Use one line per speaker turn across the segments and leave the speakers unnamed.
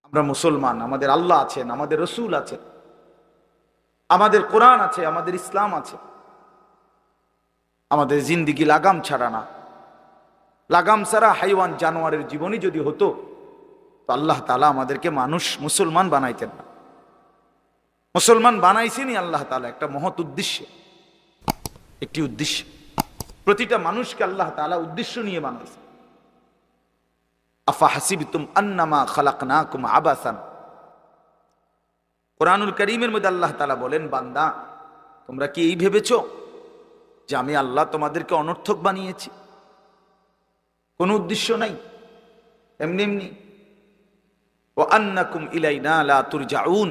আমরা মুসলমান, আমাদের আল্লাহ আছেন, আমাদের রসুল আছেন, আমাদের কোরআন আছে, আমাদের ইসলাম আছে। আমাদের জিন্দিগি লাগাম ছাড়া না। লাগাম ছাড়া হাইওয়ান জানোয়ারের জীবনই যদি হতো তো আল্লাহ তাআলা আমাদেরকে মানুষ মুসলমান বানাইতেন না। মুসলমান বানাইছেনই আল্লাহ তাআলা একটা মহৎ উদ্দেশ্যে, একটি উদ্দেশ্য। প্রতিটা মানুষকে আল্লাহ তাআলা উদ্দেশ্য নিয়ে বানাইছেন। আফা হাসিবতুম আন্নামা খালাকনাকুম আবাসান। কোরআনুল কারীমের মধ্যে আল্লাহ তাআলা বলেন, বান্দা তোমরা কি এই ভেবেছো যে আমি আল্লাহ তোমাদেরকে অনর্থক বানিয়েছি? কোনো উদ্দেশ্য নাই, এমনি এমনি। ওয়া আন্নাকুম ইলাইনা লা তুরজাউন।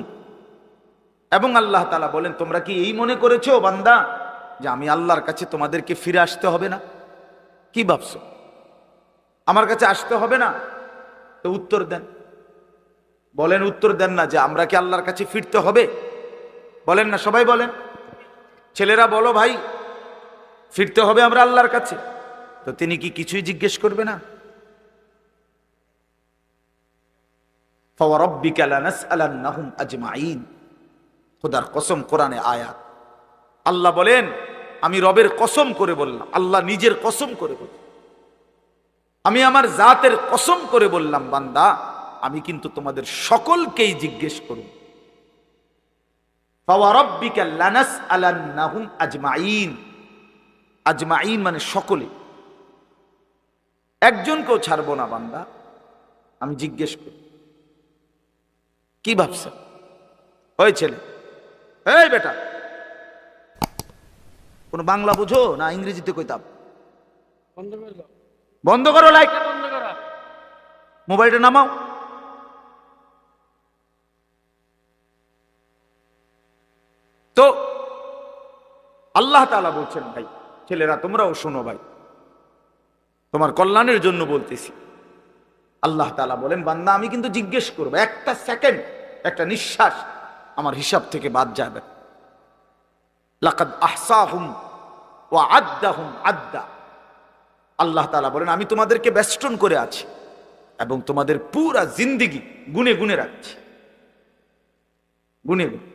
এবং আল্লাহ তাআলা বলেন, তোমরা কি এই মনে করেছো বান্দা যে আমি আল্লাহর কাছে তোমাদেরকে ফিরে আসতে হবে না? কি ভাবছো আমার কাছে আসতে হবে না? তো উত্তর দেন, বলেন, উত্তর দেন না যে আমরা কি আল্লাহর কাছে ফিরতে হবে? বলেন না, সবাই বলেন। ছেলেরা বলো, ভাই ফিরতে হবে আমরা আল্লাহর কাছে। তো তিনি কি কিছুই জিজ্ঞেস করবে না? ফাওয়ারাব্বিকা লানাসআলান্নাহুম আজমাইন। খোদার কসম, কোরআনে আয়াত। আল্লাহ বলেন, আমি রবের কসম করে বললাম, আল্লাহ নিজের কসম করে বললাম, আমি আমার জাতের কসম করে বললাম, বান্দা আমি কিন্তু তোমাদের সকলকেই জিজ্ঞেস করব। ফাওয়ারাব্বিকা লানাসআলান্নাহুম আজমাইন। আজমাইন মানে সকলে, একজনকেও ছাড়বো না বান্দা, আমি জিজ্ঞেস করি। কি ভাবছে ওই ছেলে? এই বেটা, কোন বাংলা বুঝো না ইংরেজিতে কইতাম? বন্ধ করো, লাইট বন্ধ করো, মোবাইলটা নামাও। তো আল্লাহ তাআলা বলছেন, ভাই ছেলেরা তোমরাও শোনো, ভাই তোমার কল্যাণের জন্য বলতেছি। আল্লাহ তাআলা বলেন, বান্দা আমি কিন্তু জিজ্ঞেস করবো, একটা সেকেন্ড, একটা নিঃশ্বাস আমার হিসাব থেকে বাদ যাবে। লাকাদ আহসাহুম ওয়া আদ্দাহুম আদ্দা। আল্লাহ তাআলা বলেন, আমি তোমাদেরকে বেষ্টন করে আছি এবং তোমাদের পুরা জিন্দেগি গুনে গুনে রাখছি, গুনে গুনে।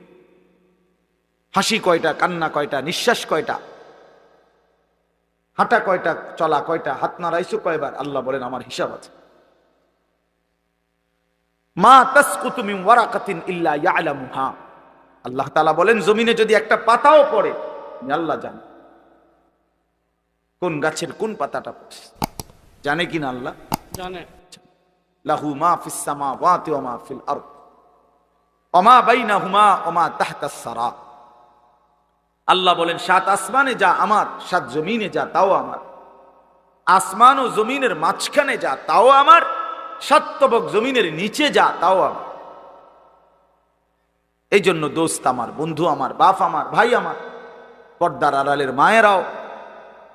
হাসি কয়টা, কান্না কয়টা, নিঃশ্বাস কয়টা, হাঁটা কয়টা, চলা কয়টা, হাত নাড়াইছো কয়বার, আল্লাহ বলেন আমার হিসাব আছে। মা তাসকুতু মিন ওয়ারাকাতিন ইল্লা ইয়ালামুহা। আল্লাহ তাআলা বলেন, জমিনে যদি একটা পাতাও পড়ে আমি আল্লাহ জানি। কোন গাছের কোন পাতাটা পড়ছে জানে কিনা আল্লাহ জানে। লাহু মা ফিস সামাওয়াতি ওয়া মা ফিল আরদ ওয়া মা বাইনাহুমা ওয়া মা তাহতাস সারা। আল্লাহ বলেন, সাত আসমানে যা আমার, সাত জমিনে যা তাও আমার। আসমান ও জমিনের মাঝখানে যা তাও আমার, সাত তবক জমিনের নিচে যা তাও আমার। এই জন্য দোস্ত আমার, বন্ধু আমার, বাপ আমার, ভাই আমার, পর্দার আড়ালের মায়েরাও,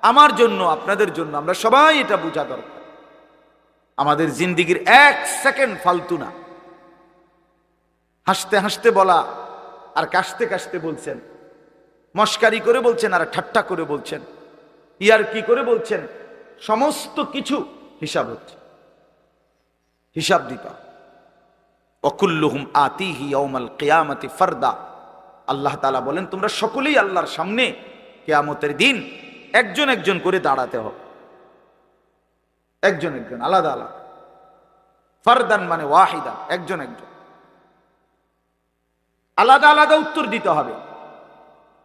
আমার জন্য, আপনাদের জন্য, আমরা সবাই এটা বোঝা দরকার। আমাদের জিন্দিগির এক সেকেন্ড ফালতু না। হাসতে হাসতে বলা আর কাশতে কাশতে বলছেন, মস্কারি করে বলছেন আর ঠাট্টা করে বলছেন, ইয়ার কি করে বলছেন, সমস্ত কিছু হিসাব হচ্ছে, হিসাব দিবা। ওয়াকুল্লুহুম আতিহি ইয়াউমাল কিয়ামাতি ফারদা। আল্লাহ তাআলা বলেন, তোমরা সকলেই আল্লাহর সামনে কিয়ামতের দিন একজন একজন করে দাঁড়াতে হবে, একজন একজন, আলাদা আলাদা। ফারদান মানে ওয়াহিদা, একজন একজন, আলাদা আলাদা উত্তর দিতে হবে।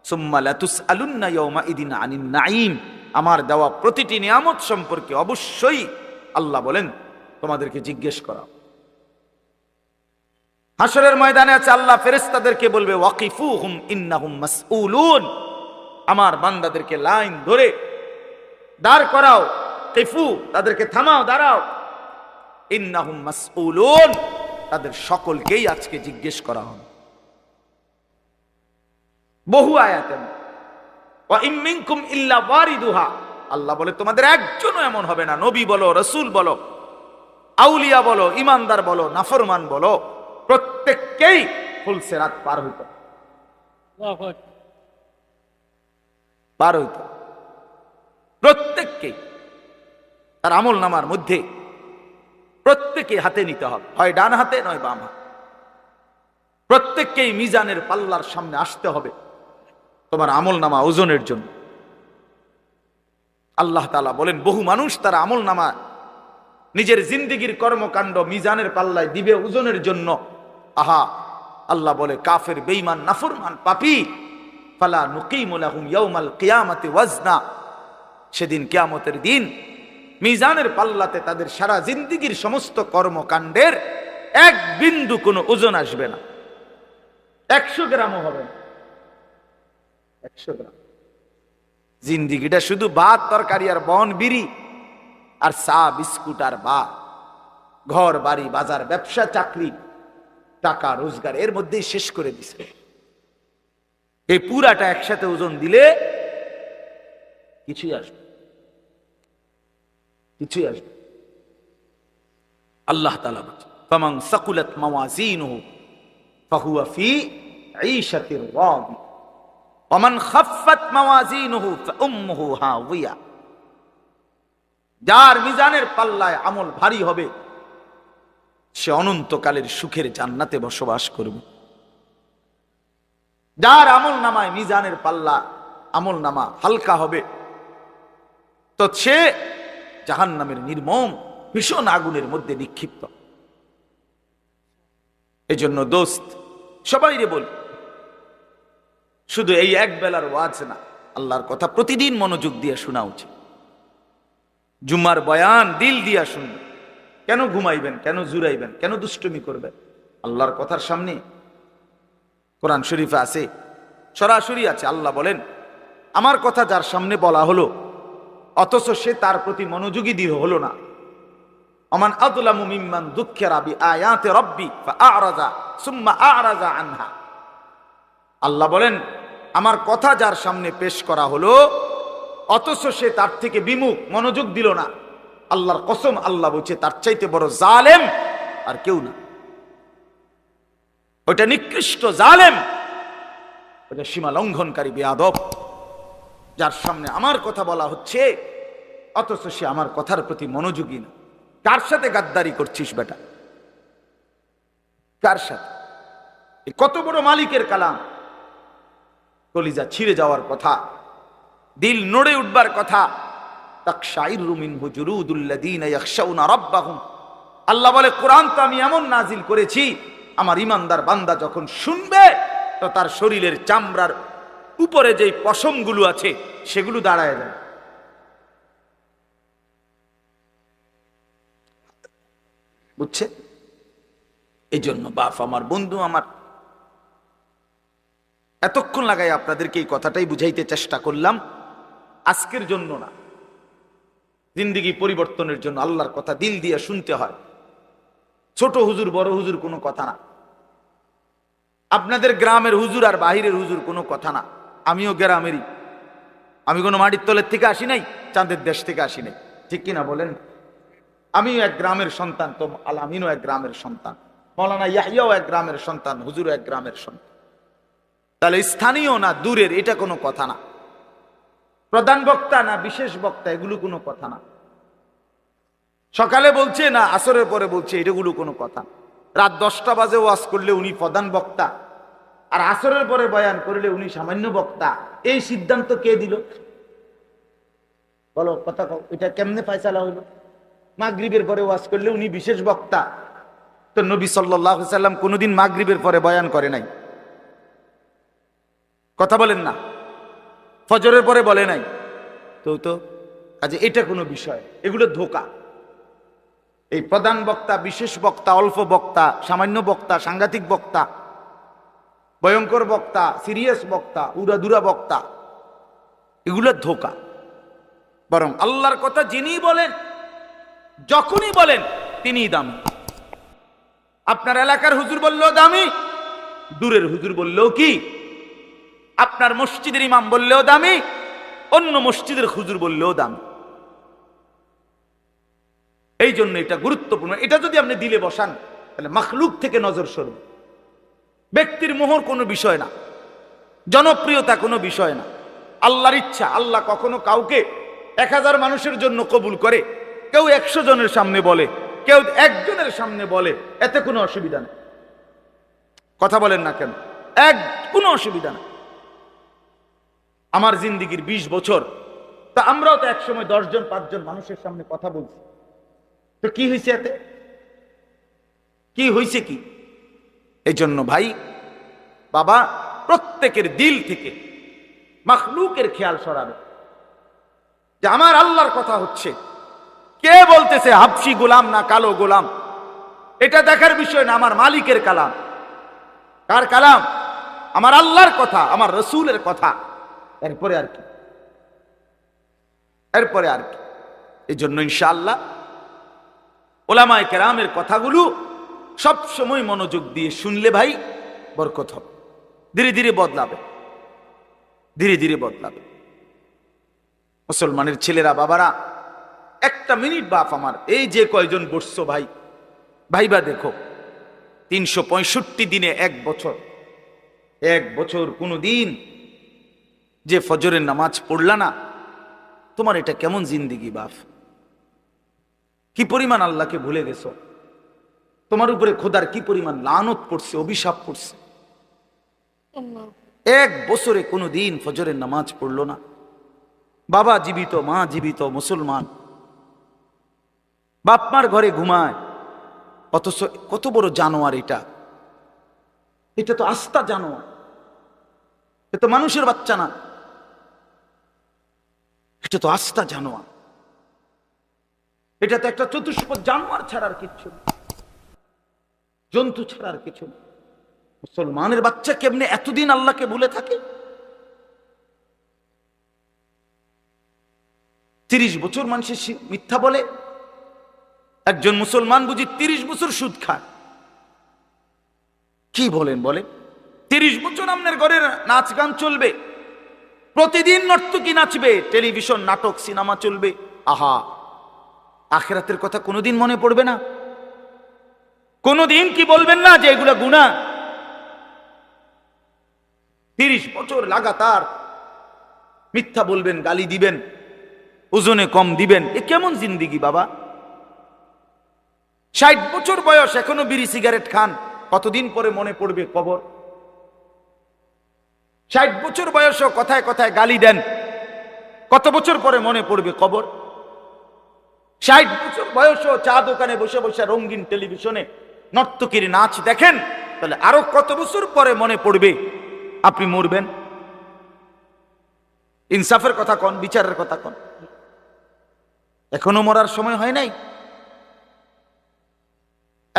সুম্মা লাতুসআলুন্না ইয়াউমাইদিন আনিন নাঈম। আমার দেওয়া প্রতিটি নিয়ামত সম্পর্কে অবশ্যই আল্লাহ বলেন তোমাদেরকে জিজ্ঞেস করা। হাসরের ময়দানে আছে, আল্লাহ ফেরেশতাদেরকে বলবে, ওয়াকিফুহুম ইন্নাহুম মাসউলুন। আমার বান্দাদেরকে লাইন ধরে দাঁড় করাও, কিফু তাদেরকে থামাও, দাঁড়াও। ইন্নাহুম মাসউলুন, তাদের সকলকেই আজকে জিজ্ঞেস করা হবে। বহু আয়াতে ওয়া ইম মিনকুম ইল্লা ওয়ারিদুহা। আল্লাহ বলে তোমাদের একজনও এমন হবে না, নবী বলো, রাসূল বলো, আউলিয়া বলো, ইমানদার বলো, নাফরমান বলো, প্রত্যেককেই ফুলসিরাত পার হইতে, পার হইতে, প্রত্যেককেই তার আমল নামার মধ্যে প্রত্যেকে হাতে নিতে হবে, হয় ডান হাতে নয় বাম হাতে। প্রত্যেককেই মিজানের পাল্লার সামনে আসতে হবে তোমার আমল নামা ওজনের জন্য। আল্লাহ তাআলা বলেন বহু মানুষ তারা আমল নামা নিজের জিন্দেগীর কর্মকাণ্ড মিজানের পাল্লায় দিবে ওজনের জন্য। আহা, আল্লাহ বলে কাফের, বেঈমান, নাফরমান, পাপী, ফালা নুকিমু লাহুম ইয়াউমাল কিয়ামাতি ওয়াজনা, সেদিন কিয়ামতের দিন মিজানের পাল্লাতে তাদের সারা জিন্দেগীর সমস্ত কর্মকাণ্ডের এক বিন্দু কোনো ওজন আসবে না, 100 গ্রামও হবে না। 100 গ্রাম জিন্দেগিটা শুধু ভাত তরকারি আর বন বিড়ি আর চা বিস্কুট আর ঘর বাড়ি বাজার ব্যবসা চাকরি টাকা রোজগার এর মধ্যেই শেষ করে দিছে। এই পুরাটা একসাথে ওজন দিলে কিছুই আসবে, কিছুই আসবে। আল্লাহ তাআলা বলেন ফামান সাকুলাত মাওয়াজিনুহু ফাহুয়া ফি ঈশাতির রাদিয়া ওয়া মান খাফফাত মাওয়াজিনুহু ফাউম্মুহু হাওিয়া। যার মিজানের পাল্লায় আমল ভারী হবে সে অনন্তকালের সুখের জান্নাতে বসবাস করবে। যার আমল নামায় মিজানের পাল্লা আমল নামা হালকা হবে তো সে জাহান্নামের নির্মম ভীষণ আগুনের মধ্যে নিক্ষিপ্ত। এজন্য দোস্ত সবাইরে বল, শুধু এই এক বেলার ওয়াজ না, আল্লাহর কথা প্রতিদিন মনোযোগ দিয়ে শোনা উচিত। জুম্মার বয়ান দিল দিয়া শুনবেন। কেন ঘুমাইবেন, কেন জুরাইবেন, কেন দুষ্টুমি করবেন? আল্লাহর কথার সামনে কোরআন শরীফে আছে, সরাসরি আছে। আল্লাহ বলেন আমার কথা যার সামনে বলা হলো অথচ সে তার প্রতি মনোযোগী দিয়ে হলো না, আমান আযলামু মিম্মান যুক্কিরা বিআয়াতি রাব্বি ফাআরাযা সুম্মা আ'রাযা আনহা। আল্লাহ বলেন আমার কথা যার সামনে পেশ করা হলো অথচ সে তার থেকে বিমুখ, মনোযোগ দিল না, আল্লাহর কসম আল্লাহ বলছে তার চাইতে বড় জালেম আর কেউ না। ওটা নিকৃষ্ট জালেম, ওটা সীমা লঙ্ঘনকারী বেয়াদব, যার সামনে আমার কথা বলা হচ্ছে অথচ সে আমার কথার প্রতি মনোযোগী না। কার সাথে গাদ্দারি করছিস বেটা? কার সাথে? কত বড় মালিকের কালাম, কলিজা ছিঁড়ে যাওয়ার কথা, দিল নড়ে উঠবার কথা। তাকশাইরু মিনহু জুলুদুল্লাযীনা ইয়াখশাউনা রাব্বাহুম। আল্লাহ বলে কোরআন তো আমি এমন নাজিল করেছি আমার ইমানদার বান্দা যখন শুনবে তো তার শরীরের চামড়ার উপরে যেই পশমগুলো আছে সেগুলো দাঁড়ায় যায়। বুঝছে? এই জন্য বাপ আমার, বন্ধু আমার, এতক্ষণ লাগাই আপনাদেরকে এই কথাটাই বুঝাইতে চেষ্টা করলাম। আজকের জন্য না, জিন্দেগি পরিবর্তনের জন্য আল্লাহর কথা দিল দিয়ে শুনতে হয়। ছোট হুজুর বড় হুজুর কোনো কথা না, আপনাদের গ্রামের হুজুর আর বাহিরের হুজুর কোনো কথা না। আমিও গ্রামেরই, আমি কোনো মাটির তলের থেকে আসি নাই, চাঁদের দেশ থেকে আসি নাই, ঠিক কিনা বলেন? আমিও এক গ্রামের সন্তান, তো আল আমিনও এক গ্রামের সন্তান, মৌলানা ইয়াহিয়াও এক গ্রামের সন্তান, হুজুরও এক গ্রামের সন্তান। তাহলে স্থানীয় না দূরের এটা কোনো কথা না, প্রধান বক্তা না বিশেষ বক্তা এগুলো কোনো কথা না, সকালে বলছে না আসরের পরে বলছে এটাগুলো কোনো কথা। রাত 10টা বাজে ওয়াজ করলে উনি প্রধান বক্তা আর আসরের পরে বয়ান করলে উনি সামান্য বক্তা, এই সিদ্ধান্ত কে দিল? বলো কথা, এটা কেমনে ফয়সালা হইল? মাগরিবের পরে ওয়াজ করলে উনি বিশেষ বক্তা, তো নবী সাল্লাল্লাহু আলাইহি সাল্লাম কোনোদিন মাগরিবের পরে বয়ান করে নাই, কথা বলেন না, ফজরের পরে বলে নাই, তো কাজে এটা কোনো বিষয়, এগুলো ধোঁকা। এই প্রধান বক্তা, বিশেষ বক্তা, অল্প বক্তা, সামান্য বক্তা, সাংঘাতিক বক্তা, ভয়ঙ্কর বক্তা, সিরিয়াস বক্তা, উড়াদুরা বক্তা, এগুলো ধোঁকা। বরং আল্লাহর কথা যিনি বলেন যখনই বলেন তিনিই দামি। আপনার এলাকার হুজুর বললেও দামি, দূরের হুজুর বললেও কি, আপনার মসজিদের ইমাম বললেও দামি, অন্য মসজিদের হুজুর বললেও দামি। এই জন্য এটা গুরুত্বপূর্ণ। এটা যদি আপনি দিলে বসান তাহলে মাখলুক থেকে নজর সরবে। ব্যক্তির মোহর কোনো বিষয় না, জনপ্রিয়তা কোনো বিষয় না, আল্লাহর ইচ্ছা। আল্লাহ কখনো কাউকে 1000 মানুষের জন্য কবুল করে, কেউ 100 জনের সামনে বলে, কেউ একজনের সামনে বলে, এতে কোনো অসুবিধা নেই। কথা বলেন না কেন? কোনো অসুবিধা নেই। আমার জিন্দিগির 20 বছর, তা আমরাও তো একসময় 10 জন 5 জন মানুষের সামনে কথা বলছি, তো কি হয়েছে? এতে কি হয়েছে? কি এই জন্য ভাই বাবা, প্রত্যেকের দিল থেকে মাখলুকের খেয়াল সরাবে যে আমার আল্লাহর কথা হচ্ছে, কে বলতেছে হাবশি গোলাম না কালো গোলাম, এটা দেখার বিষয় না। আমার মালিকের কালাম। কার কালাম? আমার আল্লাহর কথা, আমার রসুলের কথা। এরপরে আর কি? এরপরে আর কি? এই জন্য ইনশাআল্লাহ ওলামায়ে কেরামের কথাগুলো সব সময় মনোযোগ দিয়ে শুনলে ভাই বরকত হবে। ধীরে ধীরে বদলাবে, ধীরে ধীরে বদলাবে। মুসলমানের ছেলেরা, বাবারা, একটা মিনিট বাপ আমার, এই যে কয়জন বসছো ভাই, ভাইবা দেখো, 365 দিনে এক বছর কোনো দিন যে ফজরের নামাজ পড়লা না, তোমার এটা কেমন জিন্দিগি বাপ? কি পরিমাণ আল্লাহকে ভুলে গেছো? তোমার উপরে খোদার কি পরিমাণ লানত পড়ছে, অভিশাপ পড়ছে। এক বছরে কোনো দিন ফজরের নামাজ পড়লো না। বাবা জীবিত, মা জীবিত, মুসলমান, বাপ মার ঘরে ঘুমায়, অথচ কত বড় জানোয়ার এটা! এটা তো আস্তা জানোয়ার, এটা তো মানুষের বাচ্চা না, এটা তো আস্তা জানোয়ার। এটা তো একটা চতুষ্পদ জানোয়ার ছাড়ার কিচ্ছু না, জন্তু ছাড়ার কিছু না। মুসলমানের বাচ্চা কেমনে এতদিন আল্লাহকে ভুলে থাকে? 30 বছর মানুষের মিথ্যা বলে। একজন মুসলমান বুঝি 30 বছর সুদ খায়? কি বলেন? বলে 30 বছর আপনার ঘরে নাচ গান চলবে, প্রতিদিন নর্তকী নাচবে, টেলিভিশন নাটক সিনেমা চলবে। আহা, আখিরাতের কথা কোনোদিন মনে পড়বে না? কোনোদিন কি বলবেন না যে এগুলা গুনাহ? 30 বছর লাগাতার মিথ্যা বলবেন, গালি দিবেন, ওজনে কম দিবেন, এ কেমন জিন্দিগি বাবা? 60 বছর বয়স, এখনো বিড়ি সিগারেট খান, কতদিন পরে মনে পড়বে কবর? 60 বছর বয়সও কথায় কথায় গালি দেন, কত বছর পরে মনে পড়বে কবর? 60 বছর বয়সও চা দোকানে বসে বসে রঙিন টেলিভিশনে নর্তকীর নাচ দেখেন, তাহলে আরো কত বছর পরে মনে পড়বে আপনি মরবেন? ইনসাফের কথা কন, বিচারের কথা কন। এখনো মরার সময় হয় নাই,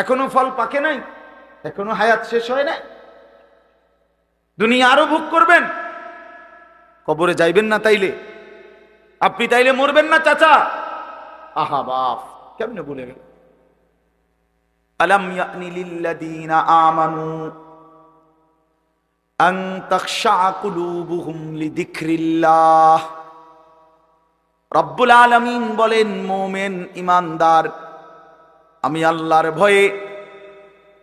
এখনো ফল পাকে নাই, এখনো হায়াত শেষ হয় নাই। দুনিয়া আরো ভোগ করবেন, কবরে যাইবেন না তাইলে? আপনি তাইলে মরবেন না চাচা? আহা বাপ, কেমনে বলে গেল? আলাম ইয়ানি লিল্লাযীনা আমানু আন তাখশা কুলুবুহুম লিযিকরিল্লাহ। রব্বুল আলামিন বলেন, মুমিন ঈমানদার, আমি আল্লাহর ভয়ে,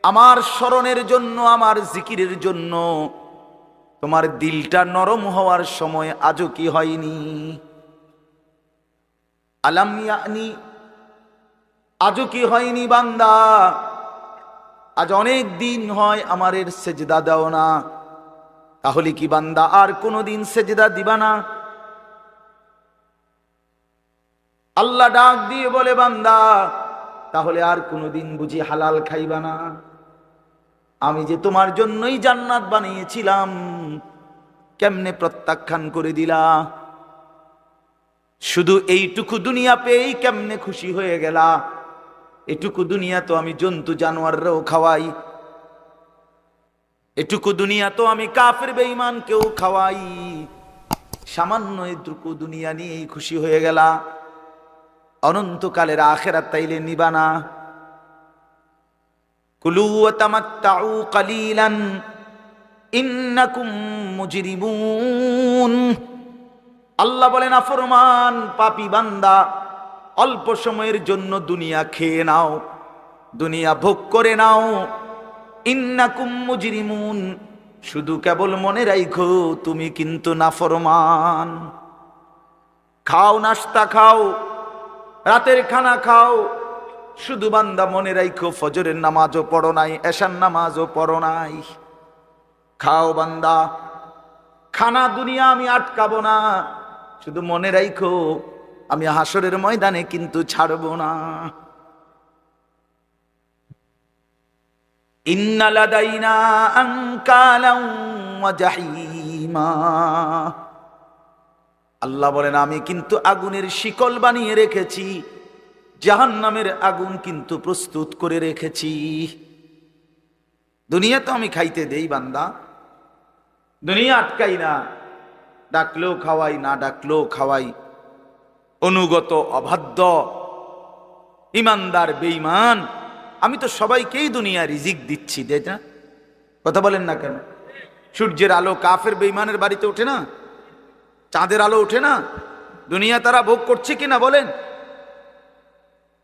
আমার স্মরণের জন্য, আমার জিকিরের জন্য তোমার দিলটা নরম হওয়ার সময় আজও কি হয়নি? আলাম ইয়ানি, আজও কি হয়নি বান্দা? আজ অনেক দিন হয় আমারের সেজদা দাও না, তাহলে কি বান্দা আর কোনদিন সেজদা দিবা না? আল্লাহ ডাক দিয়ে বলে, বান্দা তাহলে আর কোনদিন বুঝি হালাল খাইবা না? আমি যে তোমার জন্যই জান্নাত বানিয়েছিলাম, কেমনে প্রত্যাখ্যান করে দিলা? শুধু এইটুকু দুনিয়া পেয়েই কেমনে খুশি হয়ে গেলা? এটুকু দুনিয়া তো আমি জন্তু জানোয়াররাও খাওয়াই, এটুকু দুনিয়া তো আমি কাফের বেঈমানকেও খাওয়াই, সামান্য এটুকু দুনিয়া নিয়েই খুশি হয়ে গেলা? অনন্তকালের আখিরাত তাইলে নিবা না? কুলু ওয়া তামাত্তাউ কালিলান ইন্নাকুম মুজরিমুন। আল্লাহ বলেন, নাফরমান পাপী বান্দা, অল্প সময়ের জন্য দুনিয়া খেয়ে নাও, দুনিয়া ভোগ করে নাও। ইন্নাকুম মুজরিমুন, শুধু কেবল মনে রাখো তুমি কিন্তু নাফরমান। খাও, নাস্তা খাও, রাতের খানা খাও, শুধু বান্দা মনে রাখো, ফজরের নামাজও পড়ো নাই, এশার নামাজও পড়ো নাই। খাও বান্দা, খানা দুনিয়া আমি আটকাবো না, শুধু মনে রাখো আমি হাসরের ময়দানে কিন্তু ছাড়বো না। ইন্না লাদাইনা আনকালাম ওয়া জাহিমা, আল্লাহ বলেন আমি কিন্তু আগুনের শিকল বানিয়ে রেখেছি, জাহান্নামের আগুন কিন্তু প্রস্তুত করে রেখেছি। দুনিয়া তো আমি খাইতে দেই বান্দা, দুনিয়া আটকাই না, ডাকলেও খাওয়াই, না ডাকলেও খাওয়াই। অনুগত অবাধ্য ইমানদার বেঈমান আমি তো সবাইকেই দুনিয়া রিজিক দিচ্ছি, তাই না? কথা বলেন না কেন? সূর্যের আলো কাফের বেঈমানের বাড়িতে ওঠে না, চাঁদের আলো ওঠে না, দুনিয়া তারা ভোগ করছে কিনা বলেন?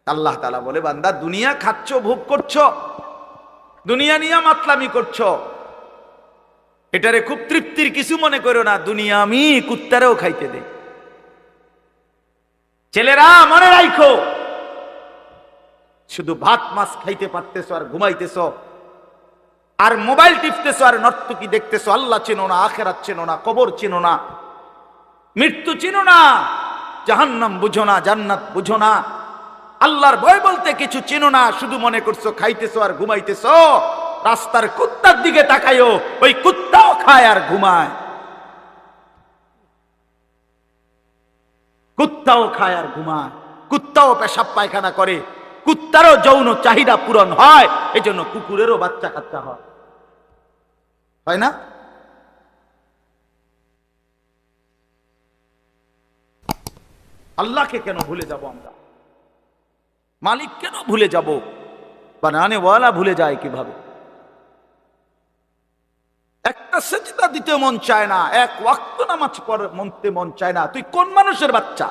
আল্লাহ তাআলা বলে বান্দা দুনিয়া খাচ্ছ, ভোগ করছো, দুনিয়া নিয়ে মাতলামি করছো, এটারে খুব তৃপ্তির কিছু মনে করো না, দুনিয়া আমি কুত্তারেও খাইতে দেই। ছেলেরা মনে রাখো, শুধু ভাত মাছ খাইতে পারতেছো আর ঘুমাইতেছো আর মোবাইল টিপতেছো আর নর্তকী দেখতেছো, আল্লাহ চেনো না, আখিরাত চেনো না, কবর চেনো না, মৃত্যু চেনো না, জাহান্নাম বুঝো না, জান্নাত বুঝো না, আল্লাহর ভয় বলতে কিছু চেনো না, শুধু মনে করছো খাইতেছো আর ঘুমাইতেছো। রাস্তার কুত্তার দিকে তাকাইও, ওই কুত্তাও খায় আর ঘুমায়, কুত্তাও খায় আর ঘুমায়, কুত্তাও পেশাব পায়খানা করে, কুত্তারও যৌন চাহিদা পূরণ হয়, এজন্য কুকুরেরও বাচ্চা কাচ্চা হয় না? আল্লাহকে কেন ভুলে যাব আমরা? মালিক কেন ভুলে যাব? বানানে ওয়ালা ভুলে যায় কিভাবে? একটা সেজদা দিতে মন চায় না, এক ওয়াক্ত নামাজ পড়তে মন চায় না। তুই কোন মানুষের বাচ্চা?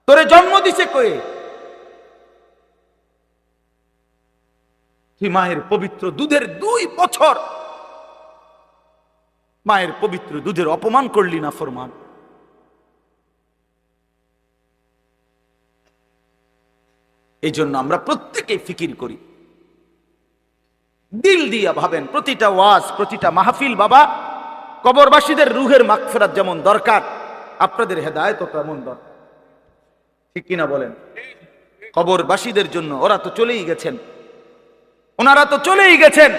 তোরে জন্ম দিছে কয়ে? তুই মায়ের পবিত্র দুধের 2 বছর মায়ের পবিত্র দুধের অপমান করলি না ফরমান। এই জন্য আমরা প্রত্যেকেই ফিকির করি, দিল দিয়া ভাবেন। প্রতিটা ওয়াজ, প্রতিটা মাহফিল বাবা, কবরবাসীদের রুহের মাগফিরাত যেমন দরকার, আপনাদের হেদায়েতও তেমন দরকার। ঠিক কিনা বলেন? কবরবাসীদের জন্য, ওরা তো চলেই গেছেন, ওনারা তো চলেই গেছেন,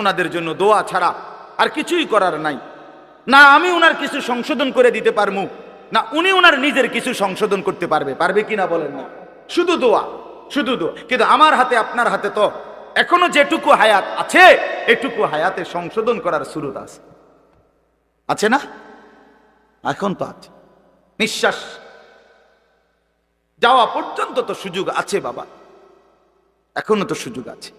ওনাদের জন্য দোয়া ছাড়া আর কিছুই করার নাই। না আমি ওনার কিছু সংশোধন করে দিতে পারবো, না উনি ওনার নিজের কিছু সংশোধন করতে পারবে কিনা বলেন না? শুধু দোয়া, শুধু দোয়া। কিন্তু আমার হাতে আপনার হাতে তো এখনো যেটুকু হায়াত আছে, এটুকু হায়াতে সংশোধন করার সুরত আছে না? এখন তো আছে, নিঃশ্বাস যাওয়া পর্যন্ত তো সুযোগ আছে বাবা, এখনো তো সুযোগ আছে।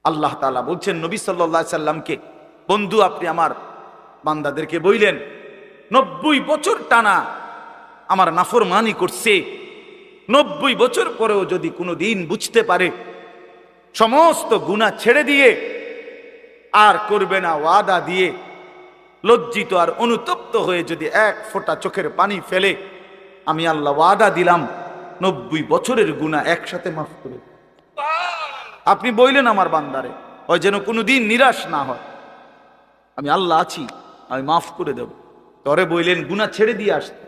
আল্লাহ তাআলা বলছেন নবী সাল্লাল্লাহু আলাইহি সাল্লামকে, বন্ধু আপনি আমার বান্দাদেরকে বইলেন 90 বছর টানা আমার নাফরমানি করছে, 90 বছর পরেও যদি কোনো দিন বুঝতে পারে, সমস্ত গুনাহ ছেড়ে দিয়ে আর করবে না ওয়াদা দিয়ে, লজ্জিত আর অনুতপ্ত হয়ে যদি এক ফোঁটা চোখের পানি ফেলে, আমি আল্লাহ ওয়াদা দিলাম 90 বছরের গুনাহ একসাথে মাফ করে। আপনি বইলেন আমার বান্দারে, ওই যেন কোনোদিন নিরাশ না হয়, আমি আল্লাহ আছি, আমি মাফ করে দেব। তরে বইলেন গুনাহ ছেড়ে দিয়ে আসতে,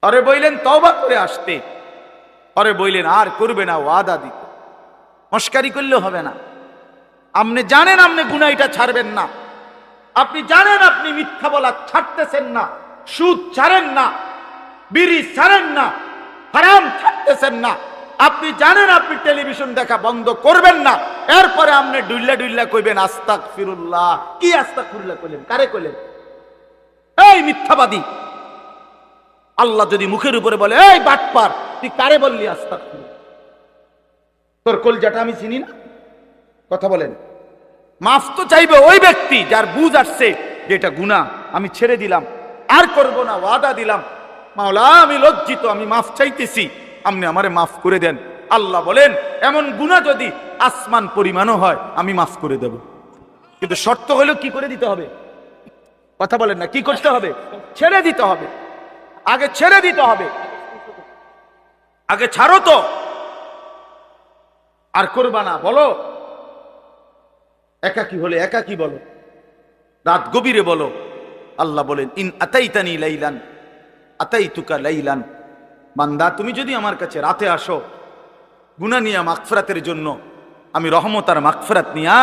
আরে বইলেন তওবা করে আসতে, আরে বইলেন আর করবে না ওয়াদা দিতে। মস্কারি করলে হবে না। আপনি জানেন আপনি গুনাহ এটা ছাড়বেন না, আপনি জানেন আপনি মিথ্যা বলা ছাড়তেছেন না, সুদ ছাড়েন না, বিড়ি ছাড়েন না, হারাম ছাড়তেছেন না, আপনি জানেন আপনি টেলিভিশন দেখা বন্ধ করবেন না, এরপরে আপনি ডুইল্লা কইবেন আস্তাগফিরুল্লাহ। কি আস্তাগফিরুল্লাহ কইলেন? কারে কইলেন? এই মিথ্যাবাদী! আল্লাহ যদি মুখের উপরে বলে এই বাটপার, তুই কারে বললি আস্তাগফিরুল্লাহ? তোর কলজাটা আমি চিনি না? কথা বলেন। মাফ তো চাইবে ওই ব্যক্তি যার বুঝ আসছে যে এটা গুনাহ, আমি ছেড়ে দিলাম, আর করব না, ওয়াদা দিলাম, মাওলা আমি লজ্জিত, আমি মাফ চাইতেছি, আপনি আমারে মাফ করে দেন। আল্লাহ বলেন এমন গুনাহ যদি আসমান পরিমাণও হয় আমি মাফ করে দেব, কিন্তু শর্ত হলো কি করে দিতে হবে? কথা বলেন না, কি করতে হবে? ছেড়ে দিতে হবে, আগে ছেড়ে দিতে হবে। আগে ছাড়ো তো, আর করবা না, বলো। একাকী হলে একাকী বলো, রাত গভীরে বলো। আল্লাহ বলেন, ইন আতাইতানি লাইলান আতাইতুকা লাইলান। বান্দা, তুমি যদি আমার কাছে রাতে আসো গুনাহ নিয়া মাগফিরাতের জন্য, আমি রহমত আর মাগফিরাত নিয়া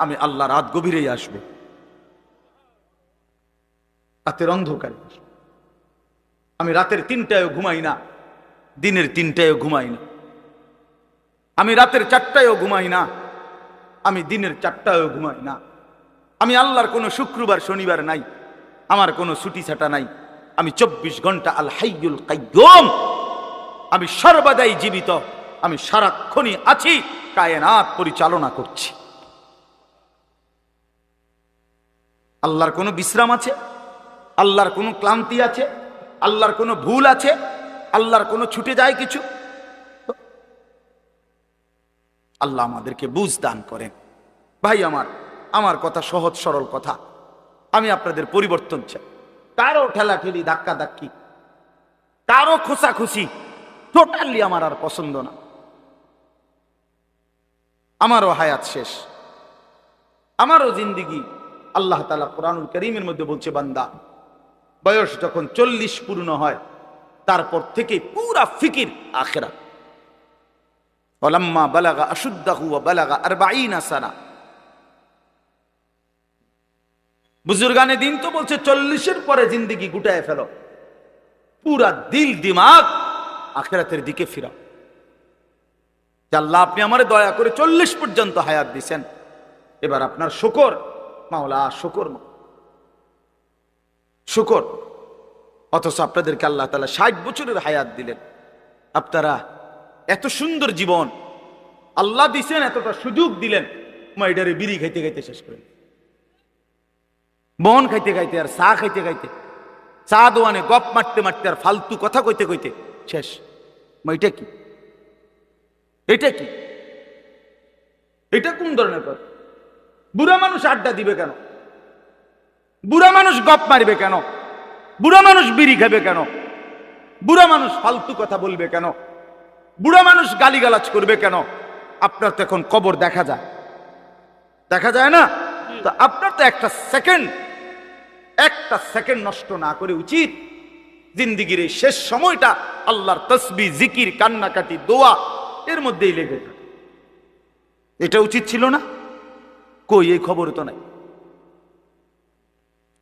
আমি আল্লাহ রাত গভীরেই আসবো, রাতের অন্ধকারে। আমি রাতের 3টায়ও ঘুমাই না, দিনের 3টায়ও ঘুমাই না। আমি রাতের 4টায়ও ঘুমাই না, আমি দিনের 4টায়ও ঘুমাই না। আমি আল্লাহর কোনো শুক্রবার শনিবার নাই, আমার কোনো ছুটি ছাটা নাই। আমি 24 ঘন্টা আল হাইয়ুল কাইয়্যুম, আমি সর্বদাই জীবিত, আমি সারাক্ষণই আছি, কায়নাত পরিচালনা করছি। আল্লাহর কোনো বিশ্রাম আছে? আল্লাহর কোনো ক্লান্তি আছে? আল্লাহর কোনো ভুল আছে? আল্লাহর কোনো ছুটে যায় কিছু? আল্লাহ আমাদেরকে বুঝ দান করেন। ভাই আমার কথা সহজ সরল কথা। আমি আপনাদের পরিবর্তন চাই। কারো ঠেলাঠেলি, ধাক্কা ধাক্কি, কারো খোসাখুসি টোটালি আমার আর পছন্দ না। আমারও হায়াত শেষ, আমারও জিন্দিগি। আল্লাহ তাআলা কোরআনুল কারীমের মধ্যে বলছে, বান্দা বয়স যখন 40 পূর্ণ হয় তারপর থেকে পুরা ফিকির আখিরাত। ওয়ালাম্মা বালাগা আশুদ্দাহু ওয়া বালাগা 40 সানা। বুজুর্গানে দিন তো বলছে 40-এর পরে জিন্দিগি গুটায় ফেলো, পুরা দিল দিমাগ আখিরাতের দিকে ফিরাও। আল্লাহ আপনি আমারে দয়া করে 40 পর্যন্ত হায়াত দিছেন, এবার আপনার শুকর মাওলা, শুকর শুকর। অথচ আপনাদেরকে আল্লাহ তাআলা 60 বছরের হায়াত দিলেন। আপনারা এত সুন্দর জীবন আল্লাহ দিছেন, এতটা সুযোগ দিলেন, মাইডারে বিড়ি খাইতে খাইতে শেষ করেন, বন খাইতে খাইতে আর চা খাইতে খাইতে, চা দোয়ানে গপ মারতে মারতে আর ফালতু কথা কইতে কইতে শেষ। এটা কি? এটা কি? এটা কোন ধরনের কথা? বুড়া মানুষ আড্ডা দিবে কেন? বুড়া মানুষ গপ মারবে কেন? বুড়া মানুষ বিড়ি খাবে কেন? বুড়া মানুষ ফালতু কথা বলবে কেন? বুড়া মানুষ গালিগালাজ করবে কেন? আপনার তো এখন কবর দেখা যায়, দেখা যায় না? তো আপনার তো একটা সেকেন্ড নষ্ট না করে উচিত জিন্দিগির এই শেষ সময়টা আল্লাহর তসবিহ, জিকির, কান্নাকাটি, দোয়া এর মধ্যেই লেগে থাকে। এটা উচিত ছিল না? কই, এই খবর তো নাই।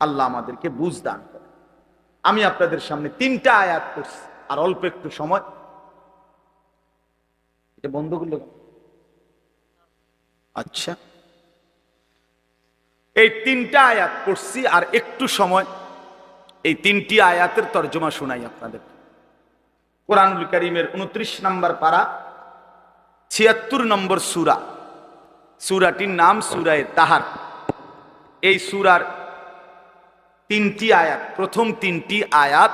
আল্লাহ আমাদেরকে বুঝ দান করে। আমি আপনাদের সামনে 3টা আয়াত করছি, আর অল্প একটু সময়। এটা বন্ধ করলো? আচ্ছা, এই 3টা আয়াত পড়ছি আর একটু সময়, এই 3টি আয়াতের তর্জমা শোনাই আপনাদের। কোরআনুল কারীমের 29 নম্বর পারা, 76 নম্বর সূরা। সূরাটির নাম সূরায়ে তাহার। এই সূরার 3টি আয়াত, প্রথম 3টি আয়াত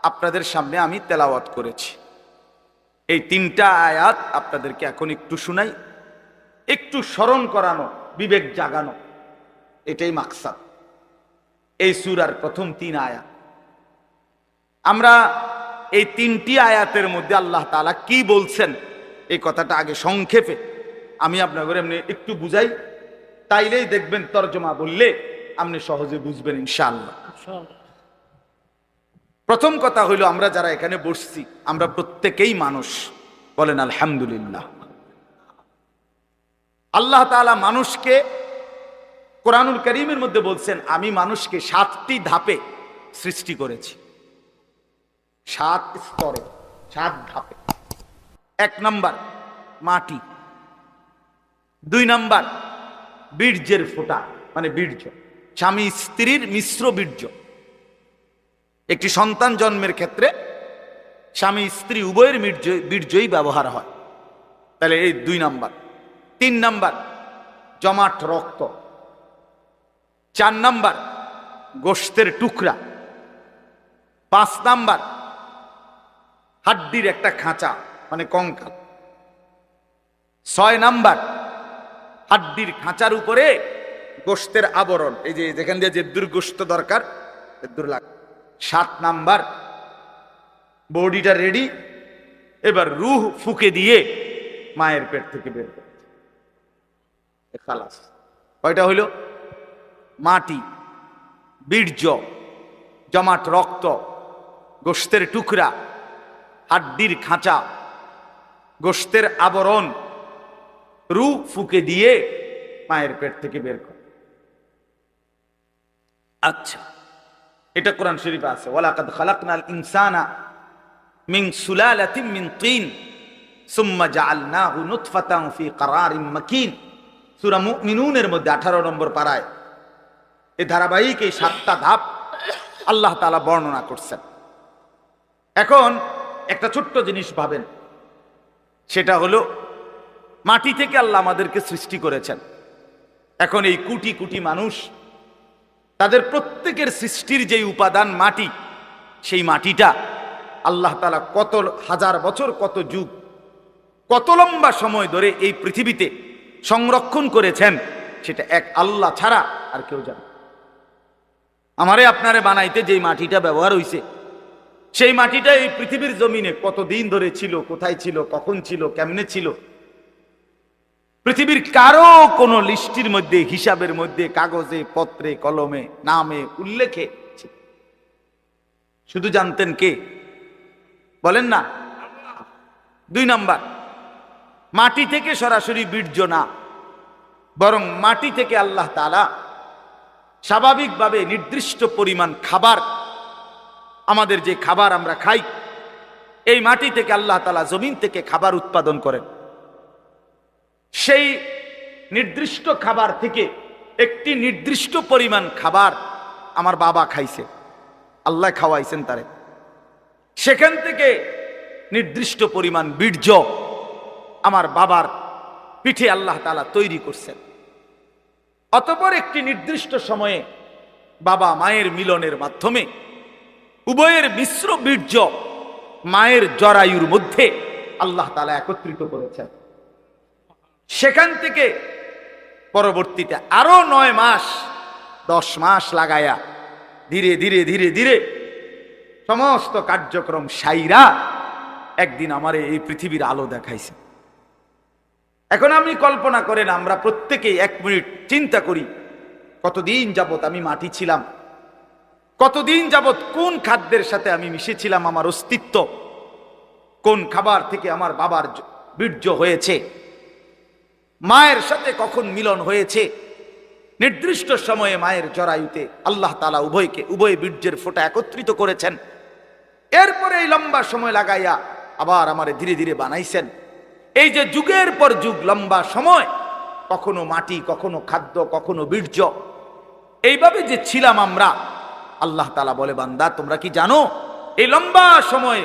আপনাদের সামনে আমি তেলাওয়াত করেছি। এই 3টা আয়াত আপনাদেরকে এখন একটু শুনাই, একটু স্মরণ করানো, বিবেক জাগানো, এটাই মাকসাদ এই সূরার প্রথম 3 আয়াত। আমরা এই 3টি আয়াতের মধ্যে আল্লাহ তাআলা কি বলছেন এই কথাটা আগে সংক্ষেপে আমি আপনাদের এমনি একটু বুঝাই, তাইলেই দেখবেন তরজমা বললে আপনি সহজে বুঝবেন ইনশাআল্লাহ। প্রথম কথা হইল, আমরা যারা এখানে বসছি আমরা প্রত্যেকেই মানুষ, বলেন আলহামদুলিল্লাহ। আল্লাহ তাআলা মানুষকে কোরআনুল কারীমের মধ্যে বলছেন, আমি মানুষকে 7টি ধাপে সৃষ্টি করেছি, 7 স্তরে, 7 ধাপে। 1 নাম্বার মাটি, 2 নাম্বার বীর্যের ফোঁটা, মানে বীর্য, স্বামী স্ত্রীর মিশ্র বীর্য। একটি সন্তান জন্মের ক্ষেত্রে স্বামী স্ত্রী উভয়ের বীর্যই ব্যবহার হয়, তাহলে এই 2 নাম্বার। 3 নাম্বার জমাট রক্ত। 4 নাম্বার গোশতের টুকরা। 5 নাম্বার হাড্ডির একটা খাঁচা, মানে কঙ্কাল। 6 নাম্বার হাড্ডির খাঁচার উপরে গোশতের আবরণ, এই যে যেখান দিয়ে যে দুর্গোশত দরকার দূর লাগে। 7 নাম্বার বডিটা রেডি, এবার রূহ ফুকে দিয়ে মায়ের পেট থেকে বের করে খালাস। কয়টা হইল? মাটি, বীর্য, জমাট রক্ত, গোশতের টুকরা, হাড্ডির খাঁচা, গোশতের আবরণ, রূহ ফুকে দিয়ে মায়ের পেট থেকে বের করে। আচ্ছা, এটা কোরআন শরীফে আছে, ওয়ালাকাদ খালাকনাল ইনসানা মিন সুলালাতিন মিন তিন সুম্মা জাআলনাহু নুতফাতান ফি ক্বারারিন মাকিন। সূরা মুমিনুনের মধ্যে 18 নম্বর পারায় এই ধারাবাহিক এই 7টা ধাপ আল্লাহ তাআলা বর্ণনা করছেন। এখন একটা ছোট্ট জিনিস ভাবেন, সেটা হলো মাটি থেকে আল্লাহ আমাদেরকে সৃষ্টি করেছেন। এখন এই কোটি কোটি মানুষ, তাদের প্রত্যেকের সৃষ্টির যে উপাদান মাটি, সেই মাটিটা আল্লাহ তাআলা কত হাজার বছর, কত যুগ, কত লম্বা সময় ধরে এই পৃথিবীতে সংরক্ষণ করেছেন, সেটা এক আল্লাহ ছাড়া আর কেউ জানে। আমারে আপনারে বানাইতে যেই মাটিটা ব্যবহার হইছে, সেই মাটিটা এই পৃথিবীর জমিনে কতদিন ধরে ছিল, কোথায় ছিল, কখন ছিল, কেমনে ছিল, পৃথিবীর কারো কোনো লিস্টির মধ্যে, হিসাবের মধ্যে, কাগজে, পত্রে, কলমে, নামে, উল্লেখে ছিল। শুধু জানতেন কে? বলেন না। 2 নাম্বার, মাটি থেকে সরাসরি বীর্য না, বরং মাটি থেকে আল্লাহ তাআলা স্বাভাবিকভাবে নির্দিষ্ট পরিমাণ খাবার, আমাদের যে খাবার আমরা খাই, এই মাটি থেকে আল্লাহ তাআলা জমিন থেকে খাবার উৎপাদন করেন। সেই নির্দিষ্ট খাবার থেকে একটি নির্দিষ্ট পরিমাণ খাবার আমার বাবা খাইছে, আল্লাহ খাওয়াইছেন তারে। সেখান থেকে নির্দিষ্ট পরিমাণ বীর্য আমার বাবার পিঠে আল্লাহ তাআলা তৈরি করছেন। অতঃপর একটি নির্দিষ্ট সময়ে বাবা মায়ের মিলনের মাধ্যমে উভয়ের মিশ্র বীর্য মায়ের জরায়ুর মধ্যে আল্লাহ তাআলা একত্রিত করেছেন। সেখান থেকে পরবর্তীতে আরো 9 মাস 10 মাস লাগায়া ধীরে ধীরে ধীরে ধীরে সমস্ত কার্যক্রম সাইরা একদিন আমার এই পৃথিবীর আলো দেখাইছে। এখন আপনি কল্পনা করেন, আমরা প্রত্যেকেই 1 মিনিট চিন্তা করি, কতদিন যাবত আমি মাটি ছিলাম, কতদিন যাবত কোন খাদ্যের সাথে আমি মিশেছিলাম, আমার অস্তিত্ব কোন খাবার থেকে আমার বাবার বীর্য হয়েছে, মায়ের সাথে কখন মিলন হয়েছে। নির্দিষ্ট সময়ে মায়ের জরায়ুতে আল্লাহ তাআলা উভয় বীর্যের ফোঁটা একত্রিত করেছেন। এরপরে এই লম্বা সময় লাগাইয়া আবার আমারে ধীরে ধীরে বানাইছেন। এই যে যুগের পর যুগ লম্বা সময়, কখনো মাটি, কখনো খাদ্য, কখনো বীর্য, এইভাবে যে ছিলাম আমরা, আল্লাহ তাআলা বলে, বান্দা তোমরা কি জানো এই লম্বা সময়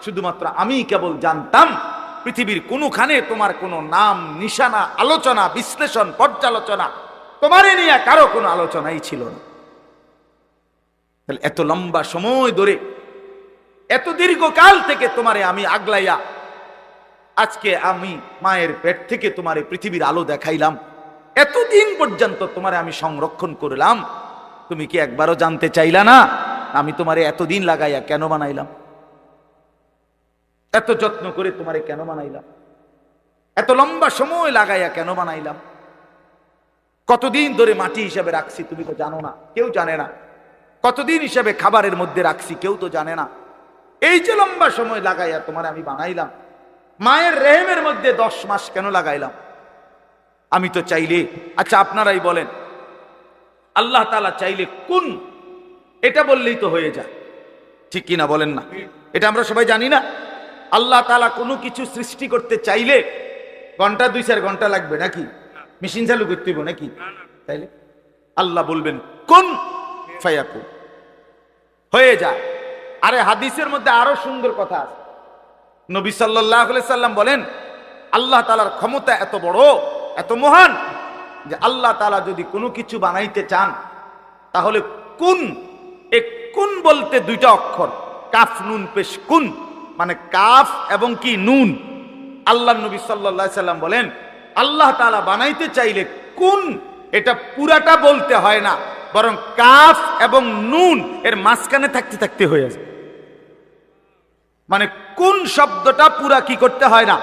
শুধুমাত্র আমি কেবল জানতাম, পৃথিবীর কোনোখানে তোমার কোনো নাম, নিশানা, আলোচনা, বিশ্লেষণ, পর্যালোচনা, তোমারে নিয়ে কারো কোনো আলোচনাই ছিল না। তাহলে এত লম্বা সময় ধরে, এত দীর্ঘকাল থেকে তোমারে আমি আগলাইয়া আজকে আমি মায়ের পেট থেকে তোমারে পৃথিবীর আলো দেখাইলাম, এতদিন পর্যন্ত তোমারে আমি সংরক্ষণ করলাম, তুমি কি একবারও জানতে চাইলা না আমি তোমারে এতদিন লাগাইয়া কেন বানাইলাম, এত যত্ন করে তোমারে কেন বানাইলাম, এত লম্বা সময় লাগাইয়া কেন বানাইলাম, কতদিন ধরে মাটি হিসাবে রাখছি তুমি তো জানো না, কেউ জানে না, কতদিন হিসাবে খাবারের মধ্যে রাখছি কেউ তো জানে না। এই যে লম্বা সময় লাগাইয়া তোমার আমি বানাইলাম, মায়ের রেহেমের মধ্যে 10 মাস কেন লাগাইলাম আমি তো চাইলে, আচ্ছা আপনারাই বলেন, আল্লাহ তাআলা চাইলে কোন, এটা বললেই তো হয়ে যায়, ঠিক কিনা বলেন না? এটা আমরা সবাই জানি না। আল্লাহ তাআলা কোনো কিছু সৃষ্টি করতে চাইলে ঘন্টা 2-4 ঘন্টা লাগবে নাকি? মেশিন চালু করতে হইব নাকি? তাইলে আল্লাহ বলবেন কুন ফায়াকুন, হয়ে যায়। আরে হাদিসের মধ্যে আরো সুন্দর কথা আছে, নবী সাল্লাল্লাহু আলাইহি সাল্লাম বলেন, আল্লাহ তাআলার ক্ষমতা এত বড়, এত মহান, যে আল্লাহ তাআলা যদি কোনো কিছু বানাইতে চান তাহলে কুন, এক কুন বলতে 2টা অক্ষর, কাফ নুন পেশ, কুন মানে কাফ এবং কি নুন। আল্লাহ নবী সাল্লাল্লাহু আলাইহি সাল্লাম বলেন, আল্লাহ তাআলা বানাইতে চাইলে কুন, এটা পুরাটা বলতে হয় না, বরং কাফ এবং নুন এর মাঝখানে থাকতে থাকতে হয়ে যায়। মানে কোন শব্দটা পুরা কি করতে হয় না,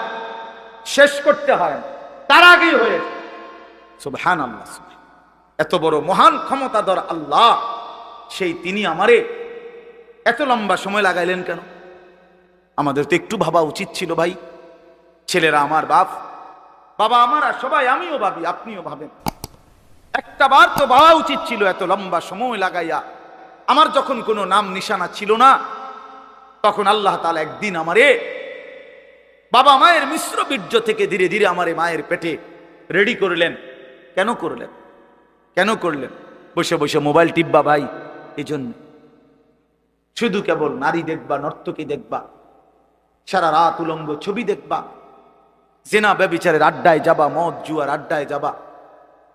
শেষ করতে হয় না, তার আগেই হয়ে যায়। সুবহানাল্লাহ। এত বড় মহান ক্ষমতাধর আল্লাহ, সেই তিনি আমারে এত লম্বা সময় লাগাইলেন কেন? আমাদের তো একটু ভাবা উচিত ছিল ভাই। ছেলেরা আমার বাপ, বাবা আমার, আর সবাই, আমিও ভাবি, আপনিও ভাবেন, একটা বার তো ভাবা উচিত ছিল এত লম্বা সময় লাগাইয়া। আমার যখন কোনো নাম নিশানা ছিল না, তখন আল্লাহ তাআলা একদিন আমারে বাবা মায়ের মিশ্র বীর্য থেকে ধীরে ধীরে আমারে মায়ের পেটে রেডি করলেন। কেন করলেন? কেন করলেন? বসে বসে মোবাইল টিপবা ভাই? এই জন্য। শুধু কেবল নারী দেখবা, নর্তকী দেখবা, সারা রাত উলঙ্গ ছবি দেখবা, জেনা ব্যভিচারের আড্ডায় যাবা, মদ জুয়ার আড্ডায় যাবা,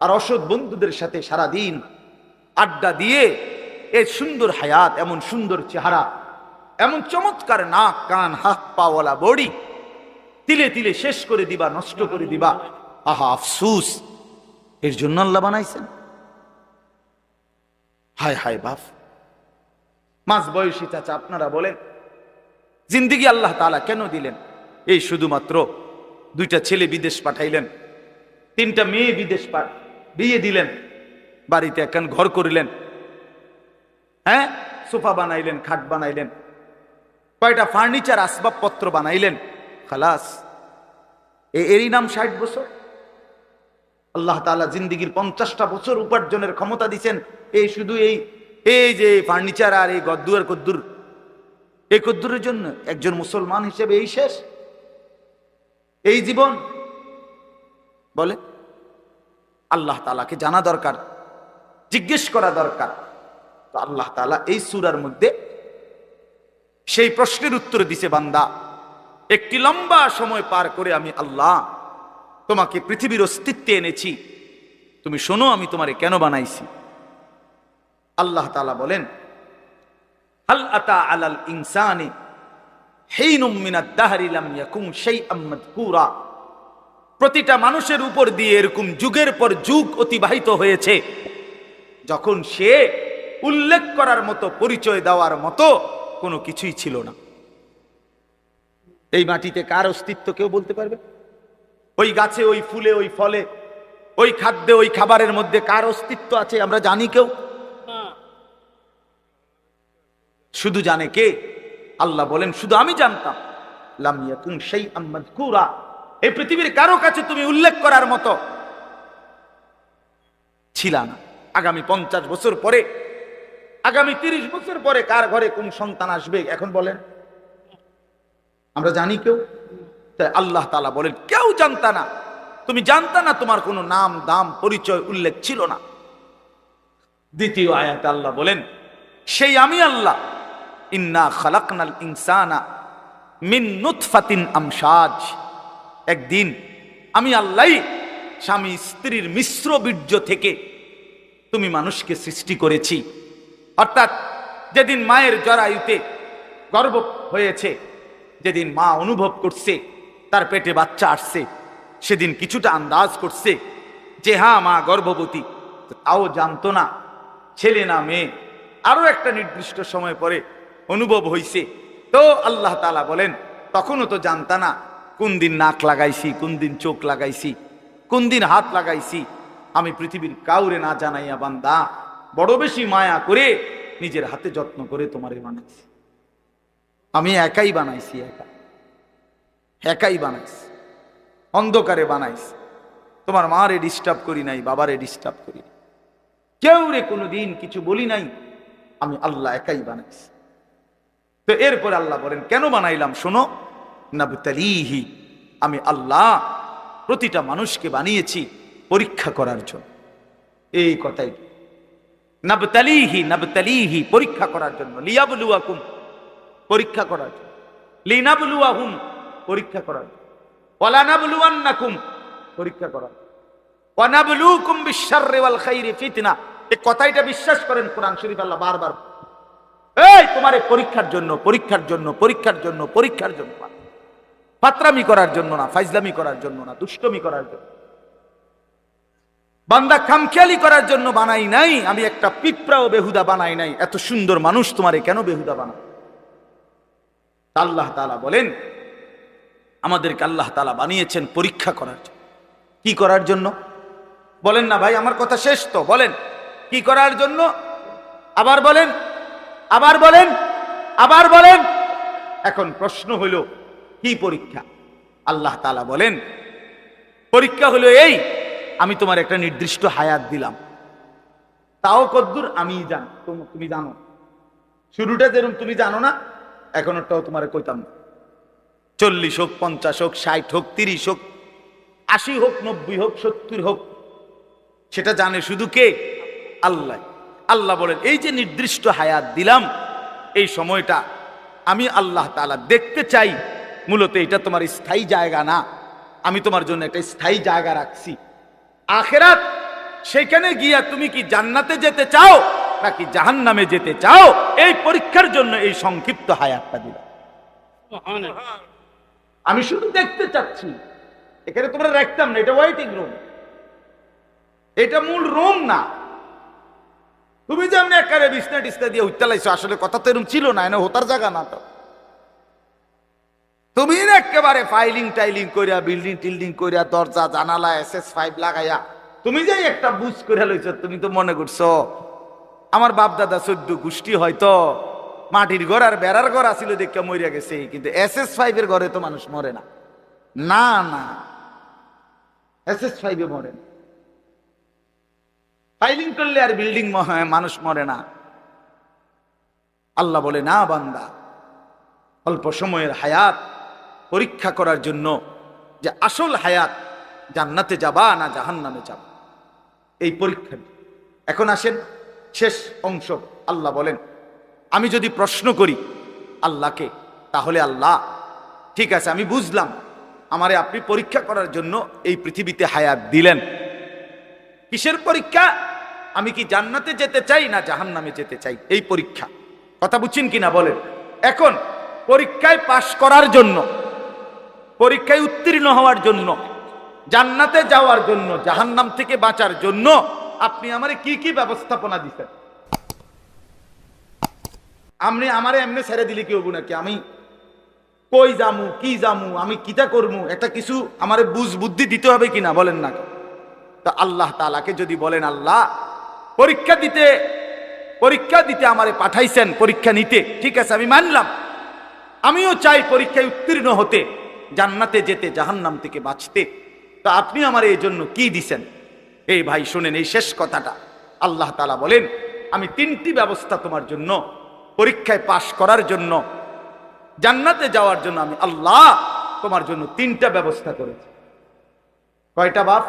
আর অসৎ বন্ধুদের সাথে সারা দিন আড্ডা দিয়ে এই সুন্দর হায়াত, এমন সুন্দর চেহারা, এমন চমৎকার নাক কান হাত পাওয়ালা বডি তিলে তিলে শেষ করে দিবা, নষ্ট করে দিবা। আহা আফসুস, এর জন্য আল্লাহ বানাইছেন? হায় হায় বাপ। মাঝ বয়সী চাচা আপনারা বলেন, জিন্দিগি আল্লাহ তাআলা কেন দিলেন? এই শুধুমাত্র 2টা ছেলে বিদেশ পাঠাইলেন, 3টা মেয়ে বিদেশ বিয়ে দিলেন, বাড়িতে একখান ঘর করিলেন, হ্যাঁ, সোফা বানাইলেন, খাট বানাইলেন, কয়টা ফার্নিচার আসবাবপত্র বানাইলেন, খালাস। এরই নাম 60 বছর? আল্লাহ তাআলা জিন্দিগির 50টা বছর উপার্জনের ক্ষমতা দিচ্ছেন এই শুধু এই যে ফার্নিচার আর এই গদ্দুর কদ্দুর, এই কদ্দুরের জন্য? একজন মুসলমান হিসেবে এই শেষ, এই জীবন? বলে আল্লাহ তাআলাকে জানা দরকার, জিজ্ঞেস করা দরকার। তো আল্লাহ তাআলা এই সূরার মধ্যে সেই প্রশ্নের উত্তর দিছে, বান্দা, একটি লম্বা সময় পার করে আমি আল্লাহ তোমাকে পৃথিবীর অস্তিত্বে এনেছি, তুমি শোনো আমি তোমারে কেন বানাইছি। আল্লাহ তাআলা বলেন, হাল আতা আলাল ইনসানি হিনুম মিনাদ দাহরি লাম ইয়াকুন শাইআম মাযকুরা। প্রতিটা মানুষের উপর দিয়ে এরকম যুগের পর যুগ অতিবাহিত হয়েছে, যখন সে উল্লেখ করার মতো, পরিচয় দেওয়ার মতো কোনো কিছুই ছিল না। এই মাটিতে কার অস্তিত্ব কেউ বলতে পারবে? ওই গাছে, ওই ফুলে, ওই ফলে, ওই খাদ্যে, ওই খাবারের মধ্যে কার অস্তিত্ব আছে আমরা জানি কেউ? শুধু জানে কে? আল্লাহ বলেন, শুধু আমি জানতাম। লাম ইয়াকুন শাইআম মাযকুরা, এই পৃথিবীর কারো কাছে তুমি উল্লেখ করার মতো ছিলা না। আগামী 50 বছর পরে, আগামী 30 বছর পরে কার ঘরে কোন সন্তান আসবে এখন বলেন? আমরা জানি কেউ? তাই আল্লাহ তাআলা বলেন, কেউ জানতা না, তুমি জানতা না, তোমার কোনো নাম দাম পরিচয় উল্লেখ ছিল না। দ্বিতীয় আয়াতে আল্লাহ বলেন, সেই আমি আল্লাহ, ইন্না খালাকনাল ইনসানা মিন নুতফাতিন আমশাজ। একদিন আমি আল্লাহ স্বামী স্ত্রীর মিশ্র বীর্য থেকে তুমি মানুষকে সৃষ্টি করেছি। অর্থাৎ যেদিন মায়ের জরায়ুতে গর্ভ হয়েছে, যেদিন মা অনুভব করছে তার পেটে বাচ্চা আসছে, সেদিন কিছুটা আন্দাজ করছে যে হ্যাঁ মা গর্ভবতী, তাও জানতো না ছেলে না মেয়ে। আরো একটা নির্দিষ্ট সময় পরে অনুভব হইছে। তো আল্লাহ তাআলা বলেন, তখনও তো জানতা না কোন দিন নাক লাগাইছি, কোন দিন চোখ লাগাইছি, কোন দিন হাত লাগাইছি। আমি পৃথিবীর কাউরে না জানাইয়া বান্দা বড় বেশি মায়া করে নিজের হাতে যত্ন করে তোমারে বানাইছি। আমি একাই বানাইছি, একাই বানাইছি, অন্ধকারে বানাইছি। তোমার মারে ডিস্টার্ব করি নাই, বাবারে ডিস্টার্ব করি নাই, কেউ রে কোনোদিন কিছু বলি নাই, আমি আল্লাহ একাই বানাইছি। তো এরপর আল্লাহ বলেন কেন বানাইলাম শোনো, নাবতালিহি, আমি আল্লাহ প্রতিটা মানুষকে বানিয়েছি পরীক্ষা করার জন্য। এই কথাই, নাবতালিহি, নাবতালিহি, পরীক্ষা করার জন্য, লিয়াবলুয়াকুম, পরীক্ষা করার জন্য, লিনাবলুয়াহুম, পরীক্ষা করার জন্য, ওয়ালা নাবলুয়ান্নাকুম, পরীক্ষা করার, ওয়া নাবলুকুম বিশ-শাররি ওয়াল খাইরি ফিতনা। এই কথাটা বিশ্বাস করেন, কোরআন শরীফ আল্লাহ বারবার, এই তোমারে পরীক্ষার জন্য, পরীক্ষার জন্য, পরীক্ষার জন্য, পরীক্ষার জন্য, ফাতরামি করার জন্য না, ফাইজলামি করার জন্য না, দুষ্টমি করার জন্য। বান্দা খামখেয়ালি করার জন্য বানাই নাই। আমি একটা পিঁপড়াও বেহুদা বানাই নাই। এত সুন্দর মানুষ তোমারে কেন বেহুদা বানাই? আল্লাহ তাআলা বলেন আমাদেরকে আল্লাহ তাআলা বানিয়েছেন পরীক্ষা করার জন্য। কি করার জন্য বলেন না ভাই, আমার কথা শেষ তো, বলেন কি করার জন্য? আবার বলেন, আবার বলেন, আবার বলেন। এখন প্রশ্ন হলো কি পরীক্ষা? আল্লাহ তাআলা বলেন পরীক্ষা হলো এই, আমি তোমার একটা নির্দিষ্ট হায়াত দিলাম, তাও কদ্দুর আমি জানি, তুমি জানো। শুরুটা যেরকম তুমি জানো না, এখনটাও তোমার কইতাম না। 40 হোক, 50 হোক, 60 হোক, 30 হোক, 80 হোক, 90 হোক, 70 হোক, সেটা জানে শুধু কে? আল্লাহ। আল্লাহ বলেন এই যে নির্দিষ্ট হায়াত দিলাম, এই সময়টা আমি আল্লাহ তাআলা দেখতে চাই। মূলত এটা তোমার স্থায়ী জায়গা না, আমি তোমার জন্য একটা স্থায়ী জায়গা রাখছি আখিরাত। সেখানে গিয়া তুমি কি জান্নাতে যেতে চাও নাকি জাহান্নামে যেতে চাও, এই পরীক্ষার জন্য এই সংক্ষিপ্ত হায়াতটা দিলাম। আমি শুধু দেখতে চাচ্ছি। এখানে তোমরা রাখতাম না, এটা ওয়েটিং রুম, এটা মূল রুম না। তুমি যেমন একারে বিছনা টিছনা দিয়ে উঠতে লাইছো, আসলে কথা তো এরকম ছিল না, এনে হোতার জায়গা না তো। তুমি একেবারে ফাইলিং টাইলিং করিয়া, বিল্ডিং টিল্ডিং করিয়া, দরজা জানালা SS5 লাগাইয়া তুমি যে একটা বুঝ করে লইছো, তুমি তো মনে করছো আমার বাপ দাদা 14 গোষ্ঠী হয়তো মাটির ঘর আর বেড়ার ঘর আসিল দেখে মরিয়া গেছে, কিন্তু SS5 এর ঘরে তো মানুষ মরে না। না না, SS5 এ মরে না। ফাইলিং করলে আর বিল্ডিং মানুষ মরে না। আল্লাহ বলে না বান্দা, অল্প সময়ের হায়াত পরীক্ষা করার জন্য, যে আসল হায়াত জান্নাতে যাবা না জাহান্নামে যাবা, এই পরীক্ষা। এখন আসেন শেষ অংশ। আল্লাহ বলেন আমি যদি প্রশ্ন করি আল্লাহকে, তাহলে আল্লাহ ঠিক আছে আমি বুঝলাম, আমারে আপনি পরীক্ষা করার জন্য এই পৃথিবীতে হায়াত দিলেন। কিসের পরীক্ষা? আমি কি জান্নাতে যেতে চাই না জাহান্নামে যেতে চাই, এই পরীক্ষা। কথা বুঝছেন কিনা বলেন? এখন পরীক্ষায় পাশ করার জন্য, পরীক্ষায় উত্তীর্ণ হওয়ার জন্য, জান্নাতে যাওয়ার জন্য, জাহান্নাম থেকে বাঁচার জন্য আপনি আমারে কি কি ব্যবস্থাপনা দিচ্ছেন? আপনি আমারে এমনি ছেড়ে দিলে কি হবো নাকি? আমি কই যামু, কি যামু, আমি কিটা করবো, একটা কিছু আমারে বুঝ বুদ্ধি দিতে হবে কিনা বলেন না? তো আল্লাহ তাআলাকে যদি বলেন আল্লাহ পরীক্ষা দিতে আমারে পাঠাইছেন, পরীক্ষা নিতে, ঠিক আছে আমি মানলাম, আমিও চাই পরীক্ষায় উত্তীর্ণ হতে, জান্নাতে যেতে, জাহান্নাম থেকে বাঁচতে। তো আপনি আমার এই জন্য কি দিছেন? এই ভাই শুনেন এই শেষ কথাটা। আল্লাহ তাআলা বলেন আমি 3টি ব্যবস্থা তোমার জন্য, পরীক্ষায় পাশ করার জন্য, জান্নাতে যাওয়ার জন্য আমি আল্লাহ তোমার জন্য 3টা ব্যবস্থা করেছি। কয়টা বাপ?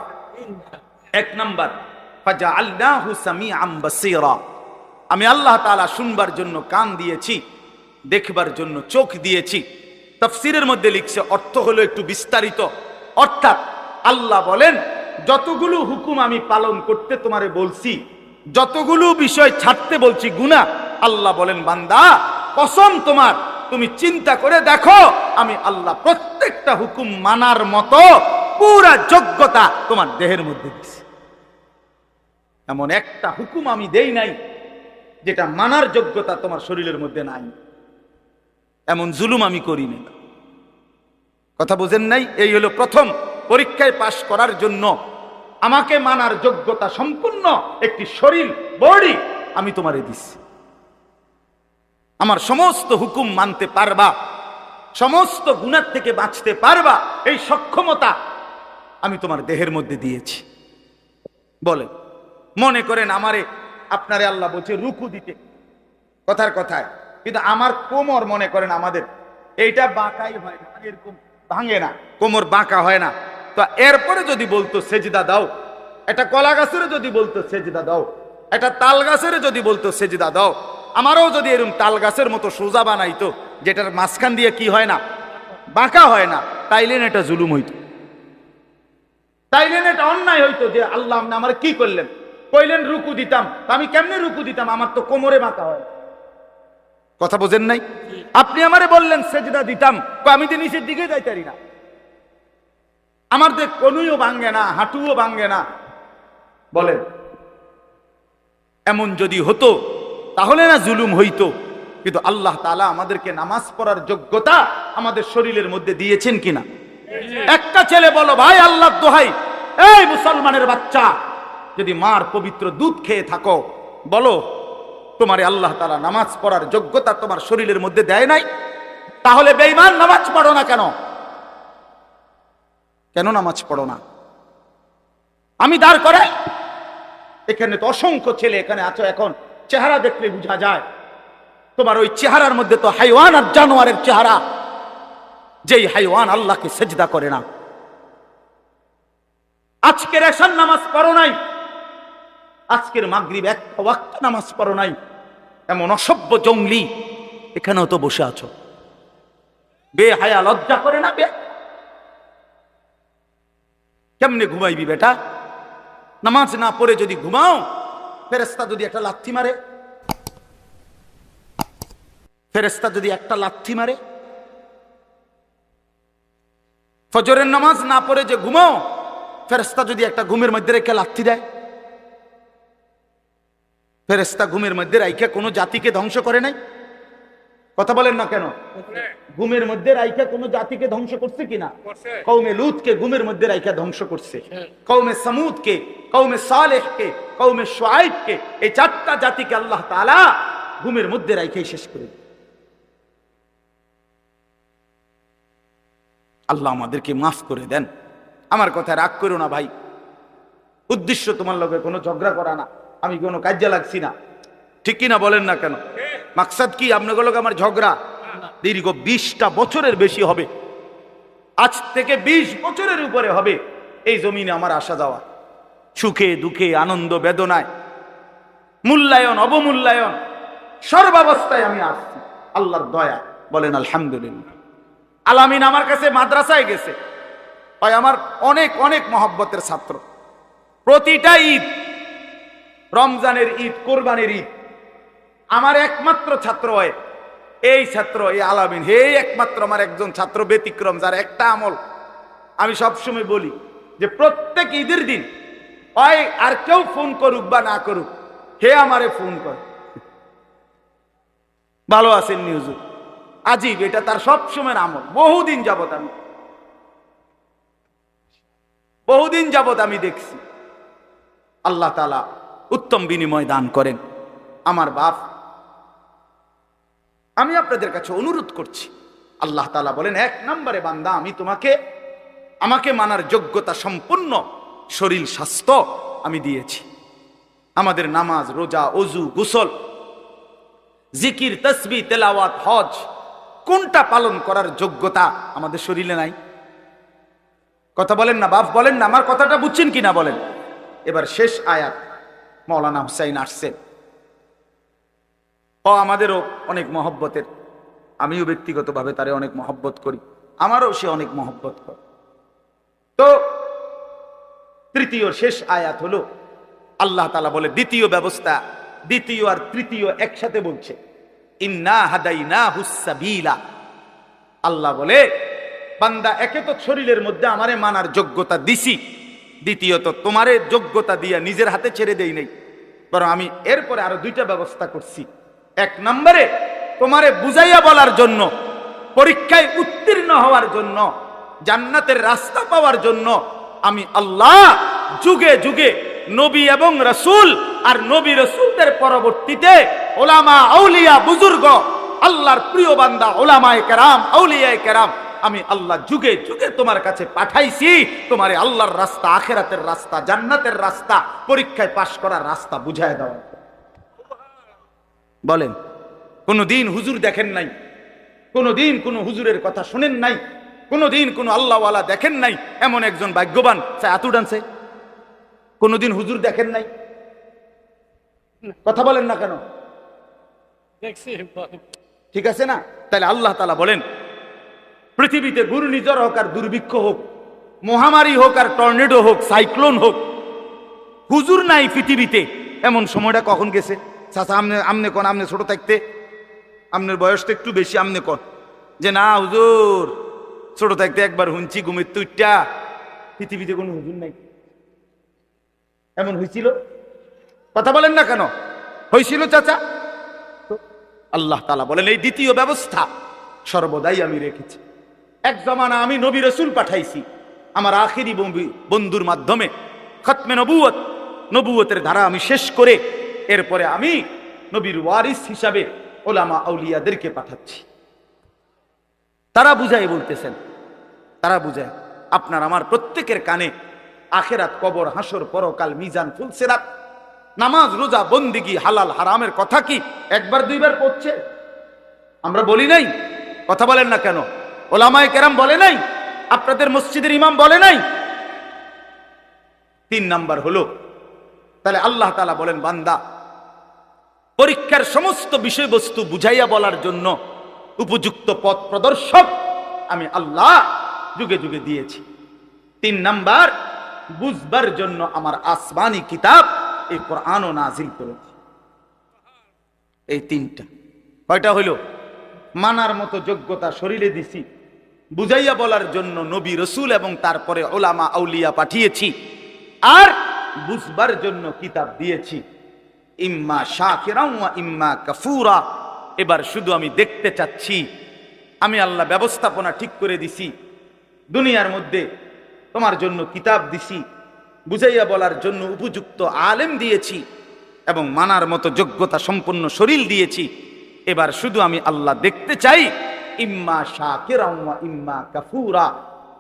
1 নাম্বার ফাজআলনাহু সামিআম বাসীরা, আমি আল্লাহ তাআলা শুনবার জন্য কান দিয়েছি, দেখবার জন্য চোখ দিয়েছি। তাফসীরের মধ্যে লিখছে অর্থ হলো একটু বিস্তারিত, অর্থাৎ আল্লাহ বলেন যতগুলো হুকুম আমি পালন করতে তোমারে বলছি, যতগুলো বিষয় ছাড়তে বলছি গুনাহ, আল্লাহ বলেন বান্দা কসম তোমার, তুমি চিন্তা করে দেখো আমি আল্লাহ প্রত্যেকটা হুকুম মানার মতো পুরা যোগ্যতা তোমার দেহের মধ্যে দিছি। এমন একটা হুকুম আমি দেই নাই যেটা মানার যোগ্যতা তোমার শরীরের মধ্যে নাই। এমন জুলুম আমি করি না। কথা বুঝেন নাই? এই হলো প্রথম, পরীক্ষায় পাশ করার জন্য আমাকে মানার যোগ্যতা সম্পূর্ণ একটি শরীর, বডি আমি তোমারে দিচ্ছি। আমার সমস্ত হুকুম মানতে পারবা, সমস্ত গুনাহ থেকে বাঁচতে পারবা, এই সক্ষমতা আমি তোমার দেহের মধ্যে দিয়েছি। বলেন, মনে করেন আমারে আপনারে আল্লাহ বলছে রুকু দিতে, কথার কথায়, কিন্তু আমার কোমর মনে করেন আমাদের এইটা বাঁকাই হয় না, এরকম ভাঙে না, কোমর বাঁকা হয় না। তো এরপরে যদি বলতো সেজদা দাও, এটা কলা গাছের যদি বলতো সেজদা দাও, এটা তাল গাছের যদি বলতো সেজদা দাও, আমারও যদি এরকম তাল গাছের মতো সোজা বানাইতো, যেটার মাঝখান দিয়ে কি হয় না, বাঁকা হয় না, তাইলেন এটা জুলুম হইতো, তাইলেন এটা অন্যায় হইতো। যে আল্লাহ আপনি আমার কি করলেন, কইলেন রুকু দিতাম, আমি কেমনে রুকু দিতাম, আমার তো কোমরে বাঁকা হয়। কথা বোঝেন নাই? আপনি আমারে বললেন সেজদা দিতাম, আমি তো নিচের দিকে যাইতারি না, আমার দেখ কনুইও ভাঙ্গে না, হাঁটুও ভাঙ্গে না। বলেন এমন যদি হতো তাহলে না জুলুম হইতো? কিন্তু আল্লাহ তাআলা আমাদেরকে নামাজ পড়ার যোগ্যতা আমাদের শরীরের মধ্যে দিয়েছেন কিনা? একটা ছেলে বলো, ভাই আল্লাহর দোহাই, এই মুসলমানের বাচ্চা, যদি মার পবিত্র দুধ খেয়ে থাকো, বলো তোমারে আল্লাহ তাআলা নামাজ পড়ার যোগ্যতা তোমার শরীরের মধ্যে দেয় নাই? তাহলে বেঈমান নামাজ পড়ো না কেন? কেন নামাজ পড়ো না? আমি দাঁড় করে, এখানে তো অসংখ্য ছেলে এখানে আছো, এখন চেহারা দেখলে বোঝা যায় তোমার ওই চেহারার মধ্যে তো হাইওয়ান আর জানোয়ারের চেহারা, যেই হাইওয়ান আল্লাহকে সেজদা করে না। আজকের এশার নামাজ পড়ো নাই, আজকের মাগরিব এক ওয়াক্ত নামাজ পড়ো নাই, এমন অসভ্য জঙ্গলি এখানেও তো বসে আছো। বেহায়া, লজ্জা করে না? কেমনে ঘুমাইবি বেটা? নামাজ না পড়ে যদি ঘুমাও, ফেরেশতা যদি একটা লাথি মারে, ফেরেশতা যদি একটা লাথি মারে, ফজরের নামাজ না পড়ে যে ঘুমাও, ফেরেশতা যদি একটা ঘুমের মধ্যে রেখে লাথি দেয়। ফেরেশতা ঘুমের মধ্যে রাইখা কোনো জাতিকে ধ্বংস করে নাই? কথা বলেন না কেন? ঘুমের মধ্যে রাইখা কোনো জাতিকে ধ্বংস করছে কিনা? কওমে লূতকে ঘুমের মধ্যে রাইখা ধ্বংস করছে, কওমে সামুদকে, কওমে সালেহকে, কওমে শুআইবকে, এই চারটা জাতিকে আল্লাহ তাআলা ঘুমের মধ্যে রাইখাই শেষ করে। আল্লাহ আমাদেরকে মাফ করে দেন। আমার কথা রাগ করো না ভাই, উদ্দেশ্য তোমার লগে কোনো ঝগড়া করা না, আমি কোনো কাজে লাগছি না, ঠিক কিনা বলেন না কেন? মাকসাদ কি আপনাদের লগে আমার ঝগড়া? দীর্ঘ 20টা বছরের বেশি হবে, আজ থেকে 20 বছরের উপরে হবে এই জমিনে আমার আসা যাওয়া, সুখে দুঃখে আনন্দ বেদনায়, মূল্যায়ন অবমূল্যায়ন, সর্বাবস্থায় আমি আসছি আল্লাহর দয়া। বলেন আলহামদুলিল্লাহ। আলামিন আমার কাছে মাদ্রাসায় গেছে, ভাই আমার অনেক অনেক মহব্বতের ছাত্র। প্রতিটা ঈদ, রমজানের ঈদ, কোরবানির ঈদ, আমার একমাত্র ছাত্র হয় এই ছাত্র, এই আলামিন, হে একমাত্র আমার একজন ছাত্র ব্যতিক্রম, যার একটা আমল আমি সবসময় বলি যে প্রত্যেক ঈদের দিন হয় আর কেউ ফোন করুক বা না করুক, হে আমারে ফোন করে, ভালো আছেন নিউজ, আজীব, এটা তার সবসময়ের আমল। বহুদিন যাবত আমি দেখছি। আল্লাহ তাআলা উত্তম বিনিময় দান করেন। আমার বাপ, আমি আপনাদের কাছে অনুরোধ করছি, আল্লাহ তাআলা বলেন 1 নম্বরে, বান্দা আমি তোমাকে আমাকে মানার যোগ্যতা সম্পূর্ণ শরীর স্বাস্থ্য আমি দিয়েছি। আমাদের নামাজ, রোজা, ওযু, গোসল, জিকির, তাসবিহ, তেলাওয়াত, হজ, কোনটা পালন করার যোগ্যতা আমাদের শরীরে নাই? কথা বলেন না বাপ, বলেন না, আমার কথাটা বুঝছেন কিনা বলেন। এবার শেষ আয়াত, মাওলানা হুসাইন আসছেন, আমাদেরও অনেক মহব্বতের, আমিও ব্যক্তিগতভাবে তারে অনেক মহব্বত করি, আমারও সে অনেক মহব্বত করে। তো তৃতীয় শেষ আয়াত হলো আল্লাহ তাআলা বলে, দ্বিতীয় ব্যবস্থা, দ্বিতীয় আর তৃতীয় একসাথে বলছে, ইন্না হাদাইনাহুস সাবিলা। আল্লাহ বলে, বান্দা একে তো শরীরের মধ্যে আমারে মানার যোগ্যতা দিছি, দ্বিতীয়ত তোমারে যোগ্যতা দিয়া নিজের হাতে ছেড়ে দেই নাই, বরং আমি এরপরে আরো 2টা ব্যবস্থা করছি। 1 নম্বরে তোমারে বুঝাইয়া বলার জন্য, পরীক্ষায় উত্তীর্ণ হওয়ার জন্য, জান্নাতের রাস্তা পাওয়ার জন্য আমি আল্লাহ যুগে যুগে নবী এবং রাসূল আর নবী রাসূলদের পরবর্তীতে ওলামা, আউলিয়া, বুজুর্গ, আল্লাহর প্রিয় বান্দা, ওলামায়ে কেরাম, আউলিয়ায়ে কেরাম, আমি আল্লাহ যুগে যুগে তোমার কাছে পাঠাইছি তোমারে আল্লাহর রাস্তা, আখিরাতের রাস্তা, জান্নাতের রাস্তা, পরীক্ষায় পাশ করার রাস্তা বুঝায় দাও। বলেন, কোনদিন হুজুর দেখেন নাই, কোনদিন কোন হুজুরের কথা শুনেন নাই, কোনদিন কোন আল্লাহওয়ালা দেখেন নাই, এমন একজন ভাগ্যবান আতু ডানছে? কোনদিন হুজুর দেখেন নাই? কথা বলেন না কেন? ঠিক আছে না? তাহলে আল্লাহ তাআলা বলেন, পৃথিবীতে ঘূর্ণিঝড় হোক আর দুর্ভিক্ষ হোক, মহামারী হোক আর টর্নেডো হোক, সাইক্লোন হোক, হুজুর নাই পৃথিবীতে, এমন সময়টা কখন গেছে? চাচা আমনে কোন, আমনে ছোট থাকতে, আমনের বয়স তো একটু বেশি, আমনে কোন যে না হুজুর ছোট থাকতে একবার শুনছি ঘুমের তুইটা, পৃথিবীতে কোনো হুজুর নাই, এমন হয়েছিল? কথা বলেন না কেন? হয়েছিল চাচা? আল্লাহ তাআলা বলেন এই দ্বিতীয় ব্যবস্থা সর্বদাই আমি রেখেছি। এক জমানা আমি নবী রাসূল পাঠাইছি আমার আখেরি বন্ধুর মাধ্যমে, খতমে নবুয়ত, নবুয়তের ধারা আমি শেষ করে এরপরে আমি নবীর ওয়ারিস হিসাবে ওলামা আউলিয়াদেরকে পাঠাচ্ছি। তারা বুঝায় বলতেছেন, তারা বুঝায় আপনার আমার প্রত্যেকের কানে আখেরাত, কবর, হাসর, পরকাল, মিজান, ফুলসিরাত, নামাজ, রোজা, বন্দিগি, হালাল হারামের কথা কি একবার দুইবার পড়ছে? আমরা বলি নাই? কথা বলেন না কেন? ওলামায়ে কেরাম বলে নাই? আপনাদের মসজিদের ইমাম বলে নাই? 3 নাম্বার হলো, তাহলে আল্লাহ তাআলা বলেন বান্দা পরীক্ষার সমস্ত বিষয়বস্তু বুঝাইয়া বলার জন্য উপযুক্ত পথ প্রদর্শক আমি আল্লাহ যুগে যুগে দিয়েছি। 3 নাম্বার, বুঝবার জন্য আমার আসমানি কিতাব এই কোরআনও নাজিল করেছি। এই 3টা কয়টা হইল? মানার মতো যোগ্যতা শরীরে দিছি, বুঝাইয়া বলার জন্য নবী রাসূল এবং তারপরে উলামা আউলিয়া পাঠিয়েছি, আর বুঝবার জন্য কিতাব দিয়েছি। ইম্মা শাকিরান ওয়া ইম্মা কাফুরা। এবার শুধু আমি দেখতে চাচ্ছি, আমি আল্লাহ ব্যবস্থাপনা ঠিক করে দিছি, দুনিয়ার মধ্যে তোমার জন্য কিতাব দিছি, বুঝাইয়া বলার জন্য উপযুক্ত আলেম দিয়েছি এবং মানার মতো যোগ্যতা সম্পন্ন শরীর দিয়েছি। এবার শুধু আমি আল্লাহ দেখতে চাই ইম্মা শাকিরান ওয়া ইম্মা কাফুরা,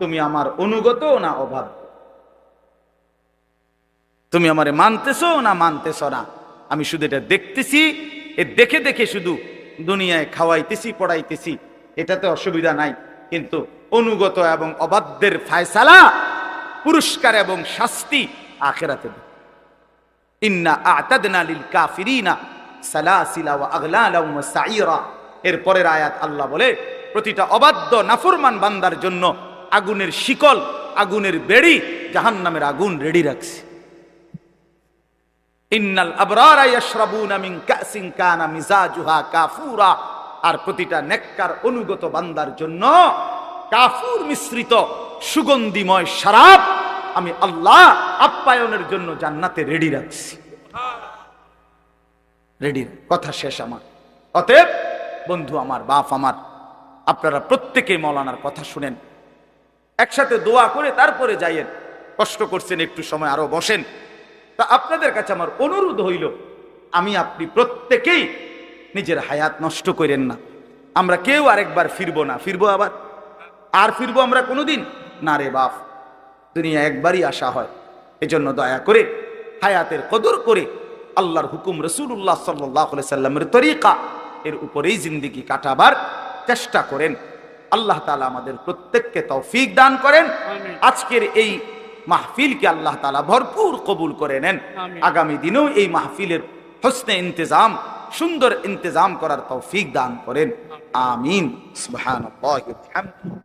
তুমি আমার অনুগত না অবাধ্য, তুমি আমারে মানতেছো না মানতেছো না। আমি শুধু এটা দেখতেছি, এ দেখে দেখে শুধু দুনিয়ায় খাওয়াইতেছি, পড়াইতেছি, এটাতে অসুবিধা নাই, কিন্তু অনুগত এবং অবাধ্যের ফায়সালা, পুরস্কার এবং শাস্তি আখিরাতে। ইন্না আ'তাদনা লিল কাফিরিনা সালাসিলা ওয়া আগলালা ওয়া সাইরা। এর পরের আয়াত আল্লাহ বলে প্রতিটা অবাধ্য নাফরমান বান্দার জন্য আগুনের শিকল, আগুনের বেড়ি, জাহান্নামের আগুন রেডি রাখছি। ইন্নাল আবরারা ইয়াশরাবুনা মিন কাসিন কানা মিজাজুহা কাফুরা। আর প্রতিটা নেককার অনুগত বান্দার জন্য কাফুর মিশ্রিত সুগন্ধিময় শরাব আমি আল্লাহ আপ্যায়নের জন্য জান্নাতে রেডি রাখছি। রেডি, কথা শেষ আমার। অতএব বন্ধু আমার, বাপ আমার, আপনারা প্রত্যেকে মাওলানার কথা শুনেন, একসাথে দোয়া করে তারপরে যাইয়েন। কষ্ট করছেন, একটু সময় আরো বসেন। তা আপনাদের কাছে আমার অনুরোধ হইল, আমি আপনি প্রত্যেকেই নিজের হায়াত নষ্ট করেন না। আমরা কেউ আরেকবার ফিরবো না। ফিরবো আবার? আর ফিরবো আমরা কোনোদিন না রে বাপ, দুনিয়া একবারই আসা হয়। এজন্য দয়া করে হায়াতের কদর করে আল্লাহর হুকুম, রাসূলুল্লাহ সাল্লাল্লাহু আলাইহি সাল্লামের তরিকা, এর উপরেই জিন্দেগি কাটাবার চেষ্টা করেন। আল্লাহ তাআলা আমাদের প্রত্যেককে তৌফিক দান করেন। আজকের এই মাহফিলকে আল্লাহ তাআলা ভরপুর কবুল করে নেন। আগামী দিনেও এই মাহফিলের হোসনে ইন্তেজাম, সুন্দর ইন্তেজাম করার তৌফিক দান করেন। আমিন। সুবহানাল্লাহি ওয়া বিহামদিহি।